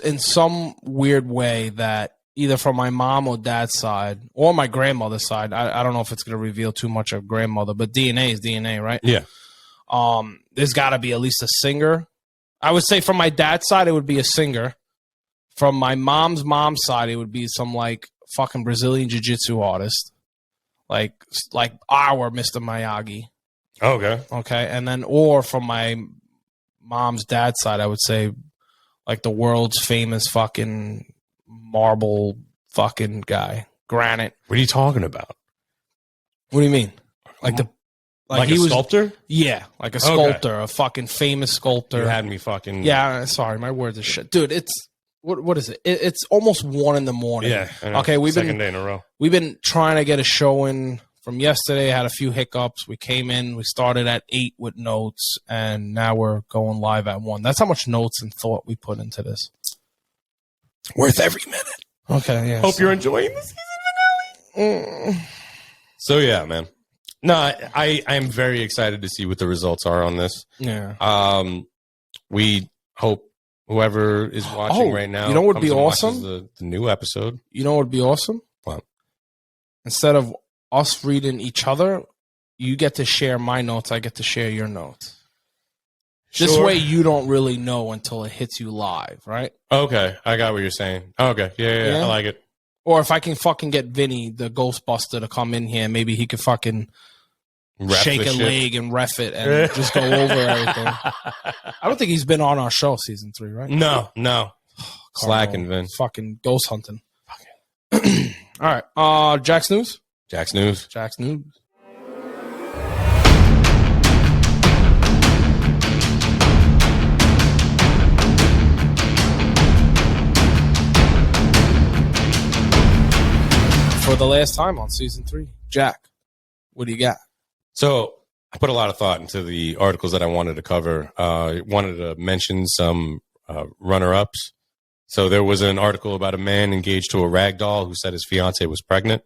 S2: in some weird way, that either from my mom or dad's side or my grandmother's side, I don't know if it's going to reveal too much of grandmother, but DNA is DNA, right?
S1: Yeah.
S2: There's got to be at least a singer. I would say from my dad's side, it would be a singer. From my mom's side, it would be some like fucking Brazilian jiu-jitsu artist, like our Mr. Miyagi.
S1: Okay.
S2: Okay, and then or from my mom's dad's side, I would say like the world's famous fucking marble fucking guy, granite.
S1: What are you talking about?
S2: What do you mean? Like
S1: Like
S2: he
S1: a
S2: was,
S1: sculptor?
S2: yeah, like a sculptor, a fucking famous sculptor.
S1: You had me fucking...
S2: Yeah, sorry, my words are shit, dude. It's what is it? It's almost 1 a.m.
S1: Yeah. I know.
S2: Okay,
S1: Second day in a row.
S2: we've been trying to get a show in from yesterday. Had a few hiccups. We came in. We started at 8 with notes, and now we're going live at 1. That's how much notes and thought we put into this.
S1: Worth every minute.
S2: Okay, yeah.
S1: Hope you're enjoying this season finale. So yeah, man. No, I am very excited to see what the results are on this.
S2: Yeah.
S1: We hope whoever is watching
S2: Oh,
S1: right now,
S2: you know what would
S1: comes
S2: be
S1: and watches
S2: awesome?
S1: the new episode.
S2: You know what would be awesome?
S1: What?
S2: Instead of us reading each other, you get to share my notes. I get to share your notes. This
S1: Sure.
S2: way, you don't really know until it hits you live, right?
S1: Okay, I got what you're saying. Okay, yeah,
S2: Yeah?
S1: I like it.
S2: Or if I can fucking get Vinny, the Ghostbuster, to come in here, maybe he could fucking
S1: Ref
S2: shake
S1: the
S2: a
S1: shit.
S2: leg and ref it and just go over everything. I don't think he's been on our show season 3, right?
S1: No.
S2: Carlo,
S1: Slacking, Vince.
S2: Fucking ghost hunting. All right. Jack's News?
S1: Jack's News.
S2: Jack's News. For the last time on season 3, Jack, what do you got?
S1: So I put a lot of thought into the articles that I wanted to cover. I wanted to mention some runner-ups. So there was an article about a man engaged to a rag doll who said his fiance was pregnant.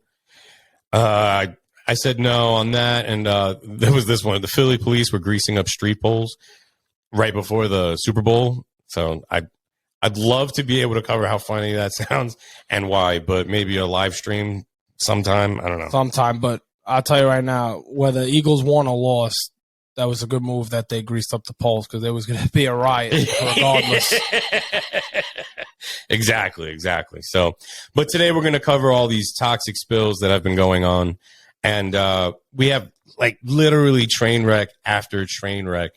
S1: I said no on that, and there was this one. The Philly police were greasing up street poles right before the Super Bowl. So I'd love to be able to cover how funny that sounds and why, but maybe a live stream sometime. I don't know.
S2: Sometime, but I'll tell you right now, whether Eagles won or lost, that was a good move that they greased up the polls because there was going to be a riot regardless.
S1: Exactly. So, but today we're going to cover all these toxic spills that have been going on. And we have like literally train wreck after train wreck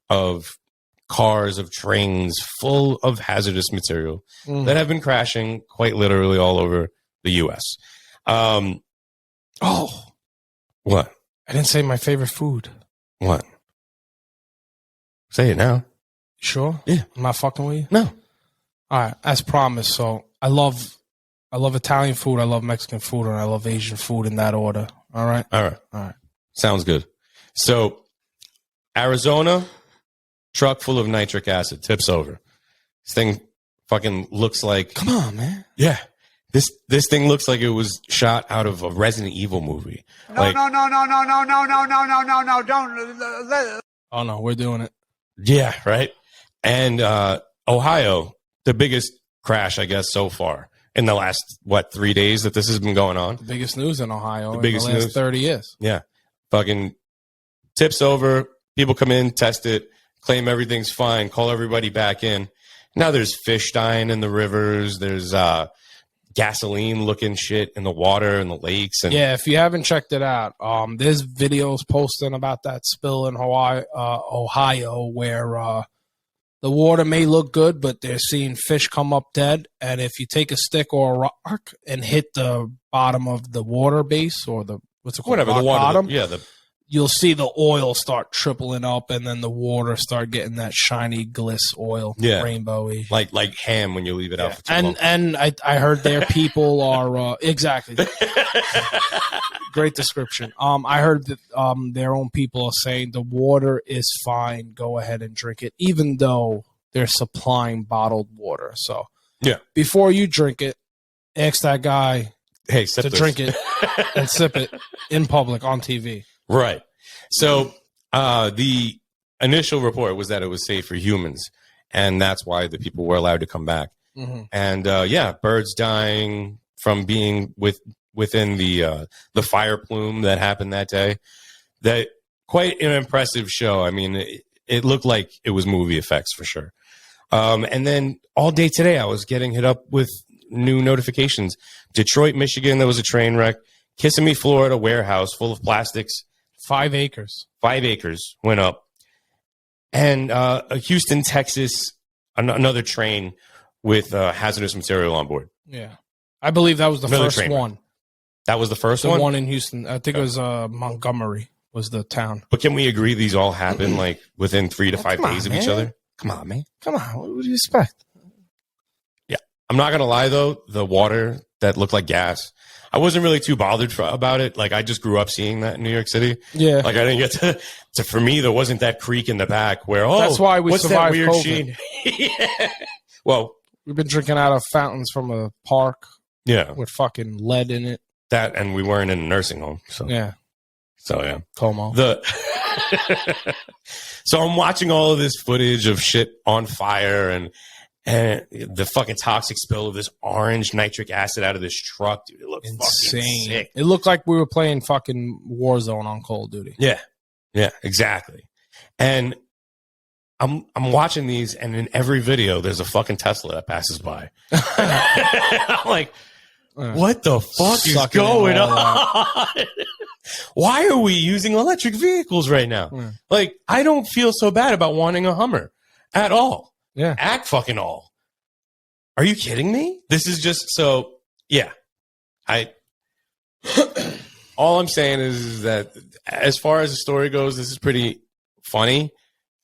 S1: of cars, of trains full of hazardous material that have been crashing quite literally all over the U.S.
S2: Oh,
S1: What?
S2: I didn't say my favorite food.
S1: What? Say it now.
S2: Sure?
S1: Yeah.
S2: I'm not fucking with you?
S1: No.
S2: All right, as promised. So I love Italian food, I love Mexican food, and I love Asian food in that order. All right?
S1: All right.
S2: All right.
S1: Sounds good. So, Arizona, truck full of nitric acid, tips over. This thing fucking looks like...
S2: Come on, man.
S1: Yeah. This thing looks like it was shot out of a Resident Evil movie.
S3: No, no, no, no, no, no, no, no, no, no, no, no, don't.
S2: Oh, no, we're doing it.
S1: Yeah, right? And Ohio, the biggest crash, I guess, so far in the last, 3 days that this has been going on.
S2: The biggest news in Ohio
S1: The
S2: in
S1: biggest
S2: the last
S1: news.
S2: 30 years.
S1: Yeah. Fucking tips over. People come in, test it, claim everything's fine, call everybody back in. Now there's fish dying in the rivers. There's gasoline looking shit in the water and the lakes. And
S2: Yeah, if you haven't checked it out, there's videos posting about that spill in Hawaii, Ohio, where the water may look good, but they're seeing fish come up dead. And if you take a stick or a rock and hit the bottom of the water base or the what's it called,
S1: whatever, the
S2: rock
S1: water.
S2: bottom, you'll see the oil start tripling up, and then the water start getting that shiny gliss oil, rainbowy,
S1: like ham when you leave it out for too long.
S2: And I heard their people are exactly great description. I heard that their own people are saying the water is fine. Go ahead and drink it, even though they're supplying bottled water. So before you drink it, ask that guy to drink it and sip it in public on TV.
S1: Right. So the initial report was that it was safe for humans, and that's why the people were allowed to come back.
S2: Mm-hmm.
S1: And birds dying from being within the fire plume that happened that day. That quite an impressive show. I mean, it looked like it was movie effects for sure. And then all day today, I was getting hit up with new notifications. Detroit, Michigan, there was a train wreck. Kissimmee, Florida, warehouse full of plastics.
S2: 5 acres.
S1: 5 acres went up. And Houston, Texas, another train with hazardous material on board.
S2: Yeah. I believe that was the
S1: Another
S2: first
S1: train
S2: one.
S1: That was the first
S2: The
S1: one?
S2: one in Houston. I think it was Montgomery was the town.
S1: But can we agree these all happen like within 3 to 5 days of each other?
S2: Come on, man. Come on. What would you expect?
S1: Yeah. I'm not going to lie, though. The water that looked like gas, I wasn't really too bothered about it. Like, I just grew up seeing that in New York City.
S2: Yeah.
S1: Like, I didn't get to for me, there wasn't that creek in the back where,
S2: that's why we
S1: what's
S2: survived
S1: that weird
S2: COVID.
S1: yeah. Well,
S2: we've been drinking out of fountains from a park with fucking lead in it.
S1: That, and we weren't in a nursing home. So,
S2: yeah.
S1: Como. So I'm watching all of this footage of shit on fire and the fucking toxic spill of this orange nitric acid out of this truck, dude. It looked fucking sick.
S2: It looked like we were playing fucking Warzone on Call of Duty.
S1: Yeah. Yeah, exactly. And I'm watching these, and in every video, there's a fucking Tesla that passes by. I'm like, what the fuck is going on? Why are we using electric vehicles right now?
S2: Yeah.
S1: Like, I don't feel so bad about wanting a Hummer at all.
S2: Yeah.
S1: At fucking all. Are you kidding me? This is just so, yeah. All I'm saying is that as far as the story goes, this is pretty funny.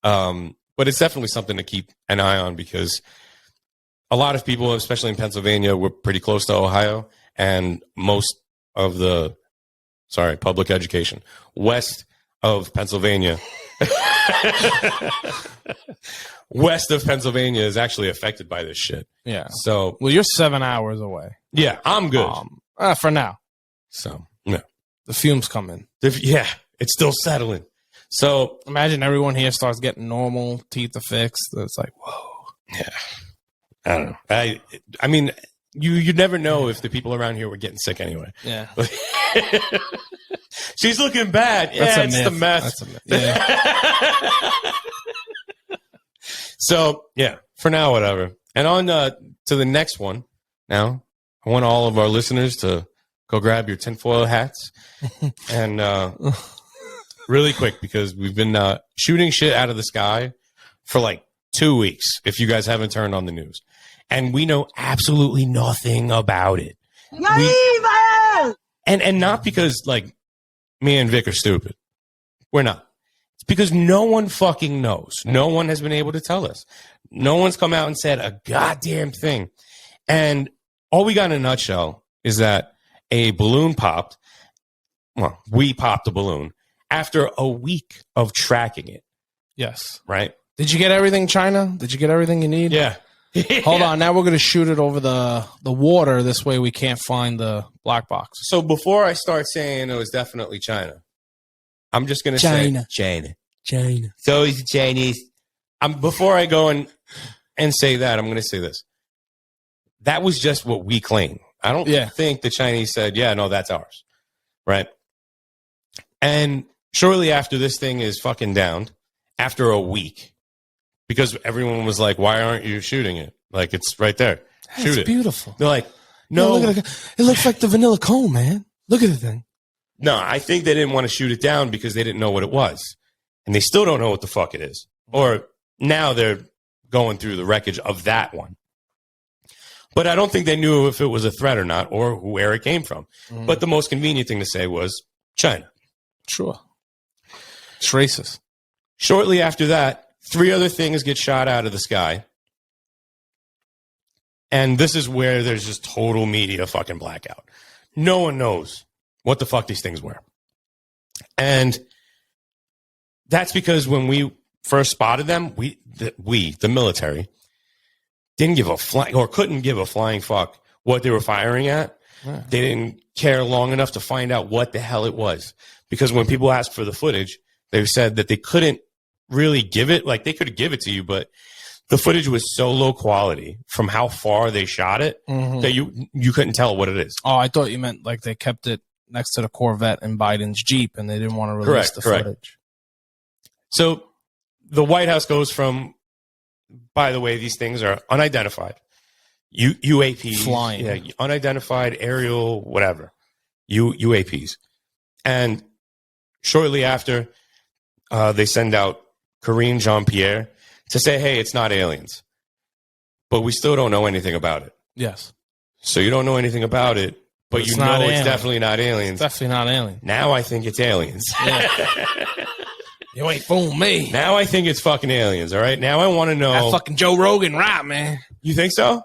S1: But it's definitely something to keep an eye on because a lot of people, especially in Pennsylvania, were pretty close to Ohio, and most of the, public education, west of Pennsylvania, is actually affected by this shit.
S2: Yeah.
S1: So,
S2: well, you're 7 hours away.
S1: Yeah, I'm good.
S2: For now.
S1: So, no.
S2: The fumes come in.
S1: Yeah, it's still settling. So
S2: imagine everyone here starts getting normal teeth are fixed. It's like, whoa.
S1: Yeah. I don't know. I mean, you never know if the people around here were getting sick anyway.
S2: Yeah.
S1: She's looking bad. Yeah, it's the meth.
S2: That's a myth. Yeah.
S1: So, yeah, for now, whatever. And on to the next one. Now, I want all of our listeners to go grab your tinfoil hats and really quick, because we've been shooting shit out of the sky for like 2 weeks, if you guys haven't turned on the news. And we know absolutely nothing about it. And not because, like, me and Vic are stupid. We're not. It's because no one fucking knows. No one has been able to tell us. No one's come out and said a goddamn thing. And all we got in a nutshell is that a balloon popped. Well, we popped a balloon after a week of tracking it.
S2: Yes.
S1: Right?
S2: Did you get everything, China? Did you get everything you need?
S1: Yeah.
S2: Hold on. Now we're going to shoot it over the water. This way we can't find the black box.
S1: So before I start saying it was definitely China, I'm just going to say China. So it's Chinese. Before I go and say that, I'm going to say this. That was just what we claim. I don't think the Chinese said, yeah, no, that's ours. Right? And shortly after this thing is fucking downed, after a week, because everyone was like, why aren't you shooting it? Like, it's right there. Shoot it.
S2: It's beautiful.
S1: They're like, no.
S2: Look at it looks like the vanilla cone, man. Look at the thing.
S1: No, I think they didn't want to shoot it down because they didn't know what it was. And they still don't know what the fuck it is. Or now they're going through the wreckage of that one. But I don't think they knew if it was a threat or not or where it came from. But the most convenient thing to say was China.
S2: Sure. It's racist.
S1: Shortly after that, 3 other things get shot out of the sky. And this is where there's just total media fucking blackout. No one knows what the fuck these things were. And that's because when we first spotted them, the military, didn't give a flying or couldn't give a flying fuck what they were firing at. Yeah. They didn't care long enough to find out what the hell it was. Because when people asked for the footage, they said that they couldn't really give it. Like, they could give it to you, but the footage was so low quality from how far they shot it that you couldn't tell what it is.
S2: Oh, I thought you meant like they kept it next to the Corvette in Biden's Jeep and they didn't want to release the footage.
S1: So the White House goes from, by the way, these things are unidentified. UAPs.
S2: Flying.
S1: Yeah, unidentified aerial, whatever. UAPs. And shortly after, they send out Karine Jean-Pierre to say, hey, it's not aliens. But we still don't know anything about it.
S2: Yes.
S1: So you don't know anything about it, but you know it's definitely not aliens.
S2: It's definitely not aliens.
S1: Now I think it's aliens.
S2: Yeah. You ain't fooling me.
S1: Now I think it's fucking aliens, all right? Now I want to know.
S2: That fucking Joe Rogan right, man.
S1: You think so?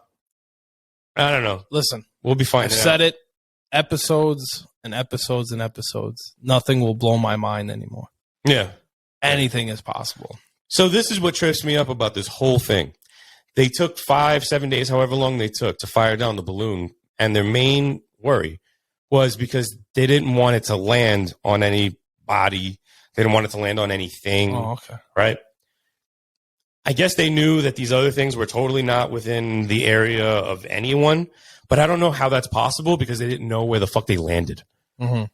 S1: I don't know.
S2: Listen.
S1: We'll be fine.
S2: I've said it episodes and episodes and episodes. Nothing will blow my mind anymore.
S1: Yeah.
S2: Anything is possible.
S1: So this is what trips me up about this whole thing. They took 5-7 days, however long they took, to fire down the balloon. And their main worry was because they didn't want it to land on any body. They didn't want it to land on anything.
S2: Oh, okay.
S1: Right? I guess they knew that these other things were totally not within the area of anyone. But I don't know how that's possible because they didn't know where the fuck they landed.
S2: Mm-hmm.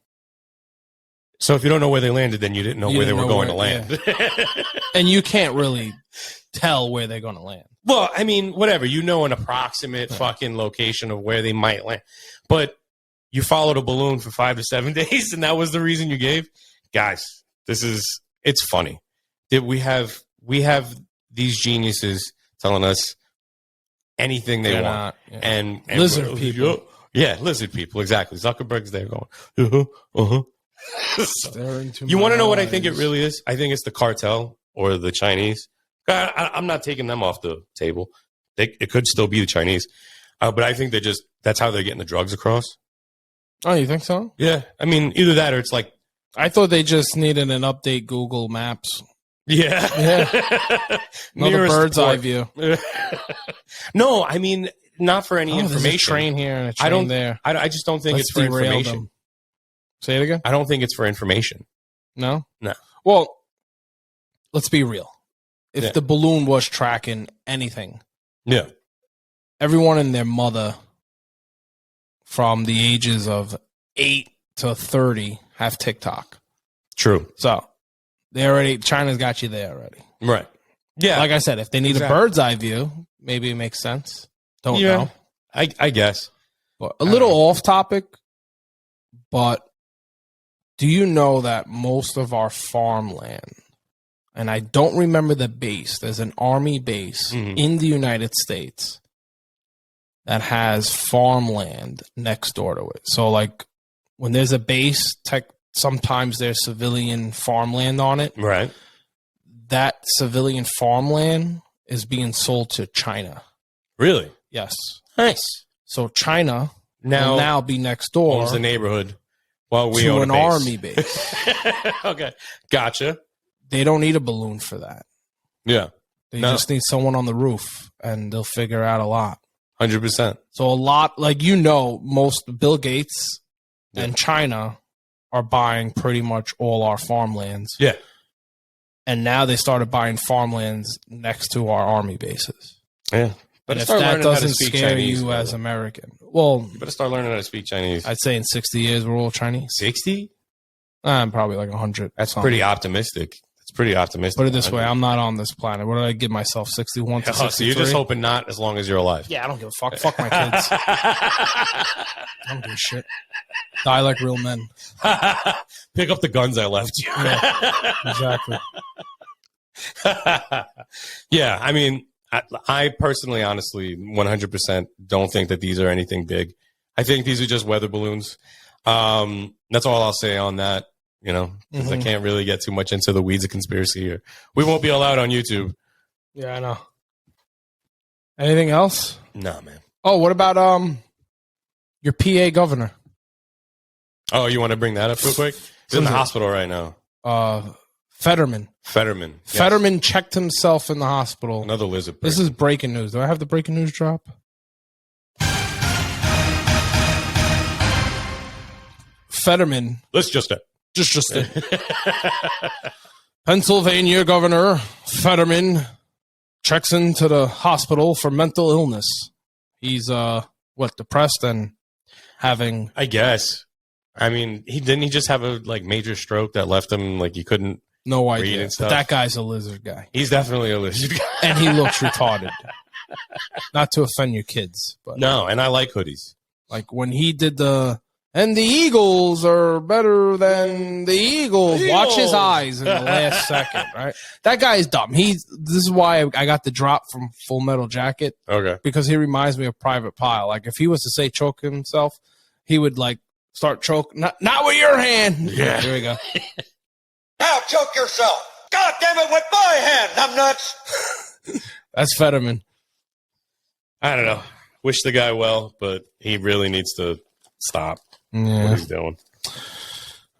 S1: So if you don't know where they landed, then you didn't know where they were going to land.
S2: Yeah. And you can't really tell where they're going to land.
S1: Well, I mean, whatever. You know an approximate fucking location of where they might land. But you followed a balloon for 5 to 7 days, and that was the reason you gave? Guys, it's funny. That we have these geniuses telling us anything they want. And
S2: lizard people.
S1: Yeah, lizard people, exactly. Zuckerberg's there going, You want to know what I think it really is? I think it's the cartel or the Chinese. I'm not taking them off the table. It could still be the Chinese. But I think that's how they're getting the drugs across.
S2: Oh, you think so?
S1: Yeah. I mean, either that or it's like.
S2: I thought they just needed an update Google Maps.
S1: Yeah.
S2: Another bird's eye view.
S1: No, I mean, not for any information.
S2: There's a train here and a train there.
S1: I just don't think it's for information.
S2: Them. Say it again?
S1: I don't think it's for information.
S2: No?
S1: No.
S2: Well, let's be real. If the balloon was tracking anything, everyone and their mother from the ages of 8 to 30 have TikTok.
S1: True.
S2: So China's got you there already.
S1: Right. Yeah.
S2: Like I said, if they need a bird's eye view, maybe it makes sense. Don't know.
S1: I guess.
S2: But a little off topic, but do you know that most of our farmland, and I don't remember the base, there's an army base in the United States that has farmland next door to it. So like when there's a base, sometimes there's civilian farmland on it.
S1: Right.
S2: that civilian farmland is being sold to China.
S1: Really?
S2: Yes.
S1: Nice.
S2: So China will
S1: Now
S2: now be next door
S1: owns the neighborhood while we
S2: to
S1: own
S2: an
S1: a base.
S2: army base.
S1: Okay. Gotcha.
S2: They don't need a balloon for that.
S1: Yeah.
S2: They
S1: No.
S2: just need someone on the roof, and they'll figure out a lot.
S1: 100%.
S2: So a lot, like most Bill Gates and China are buying pretty much all our farmlands.
S1: Yeah.
S2: And now they started buying farmlands next to our army bases.
S1: Yeah.
S2: But if
S1: start
S2: that
S1: learning how to
S2: doesn't
S1: speak
S2: scare
S1: Chinese,
S2: you
S1: by
S2: as
S1: the way.
S2: American, well,
S1: You better start learning how to speak Chinese.
S2: I'd say in 60 years we're all Chinese.
S1: 60?
S2: I'm probably like 100.
S1: That's
S2: something.
S1: pretty optimistic. That's pretty optimistic.
S2: Put it this way, I'm not on this planet. What did I give myself? 61 to 63?
S1: So you're just hoping not as long as you're alive.
S2: Yeah, I don't give a fuck. Fuck my kids. I don't give a shit. Die like real men.
S1: Pick up the guns I left you.
S2: Yeah, exactly.
S1: Yeah, I mean, I personally, honestly, 100% don't think that these are anything big. I think these are just weather balloons. That's all I'll say on that, because I can't really get too much into the weeds of conspiracy here. We won't be allowed on YouTube.
S2: Yeah, I know. Anything else?
S1: Nah, man.
S2: Oh, what about your PA governor?
S1: Oh, you want to bring that up real quick? He's in the hospital right now.
S2: Fetterman.
S1: Fetterman. Yes.
S2: Fetterman checked himself in the hospital.
S1: Another lizard.
S2: This is breaking news. Do I have the breaking news drop? Fetterman.
S1: Let's just
S2: Pennsylvania Governor Fetterman checks into the hospital for mental illness. He's depressed and having.
S1: I guess. I mean, he just have a major stroke that left him he couldn't.
S2: No
S1: read
S2: idea.
S1: and
S2: But
S1: stuff.
S2: that guy's a lizard guy.
S1: He's definitely a lizard guy.
S2: And he looks retarded. Not to offend your kids, but
S1: No, and I like hoodies.
S2: like when he did and the Eagles are better than the Eagles. Watch his eyes in the last second, right? That guy is dumb. This is why I got the drop from Full Metal Jacket,
S1: Okay.
S2: because he reminds me of Private Pile. Like if he was to say choke himself, he would start choke. Not with your hand.
S1: Yeah.
S2: Here we go.
S3: Now choke yourself. God damn it, with my hand, numbnuts.
S2: That's Fetterman.
S1: I don't know. Wish the guy well, but he really needs to stop what
S2: Yeah.
S1: he's doing.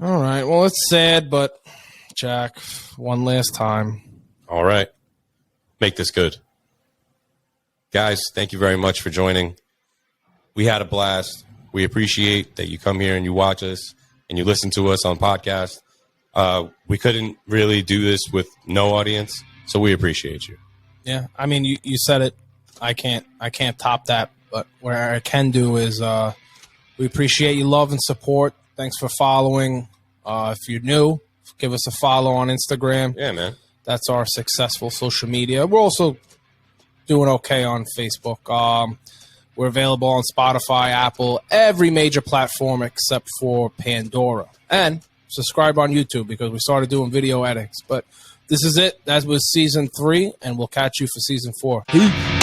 S2: All right. Well, it's sad, but Jack, one last time.
S1: All right. Make this good. Guys, thank you very much for joining. We had a blast. We appreciate that you come here and you watch us and you listen to us on podcast. We couldn't really do this with no audience, so we appreciate you.
S2: Yeah, I mean, you said it. I can't top that. But what I can do is we appreciate your love and support. Thanks for following. If you're new, give us a follow on Instagram.
S1: Yeah, man.
S2: That's our successful social media. We're also doing okay on Facebook. We're available on Spotify, Apple, every major platform except for Pandora. And subscribe on YouTube because we started doing video edits. But this is it. That was season 3, and we'll catch you for season 4. Peace.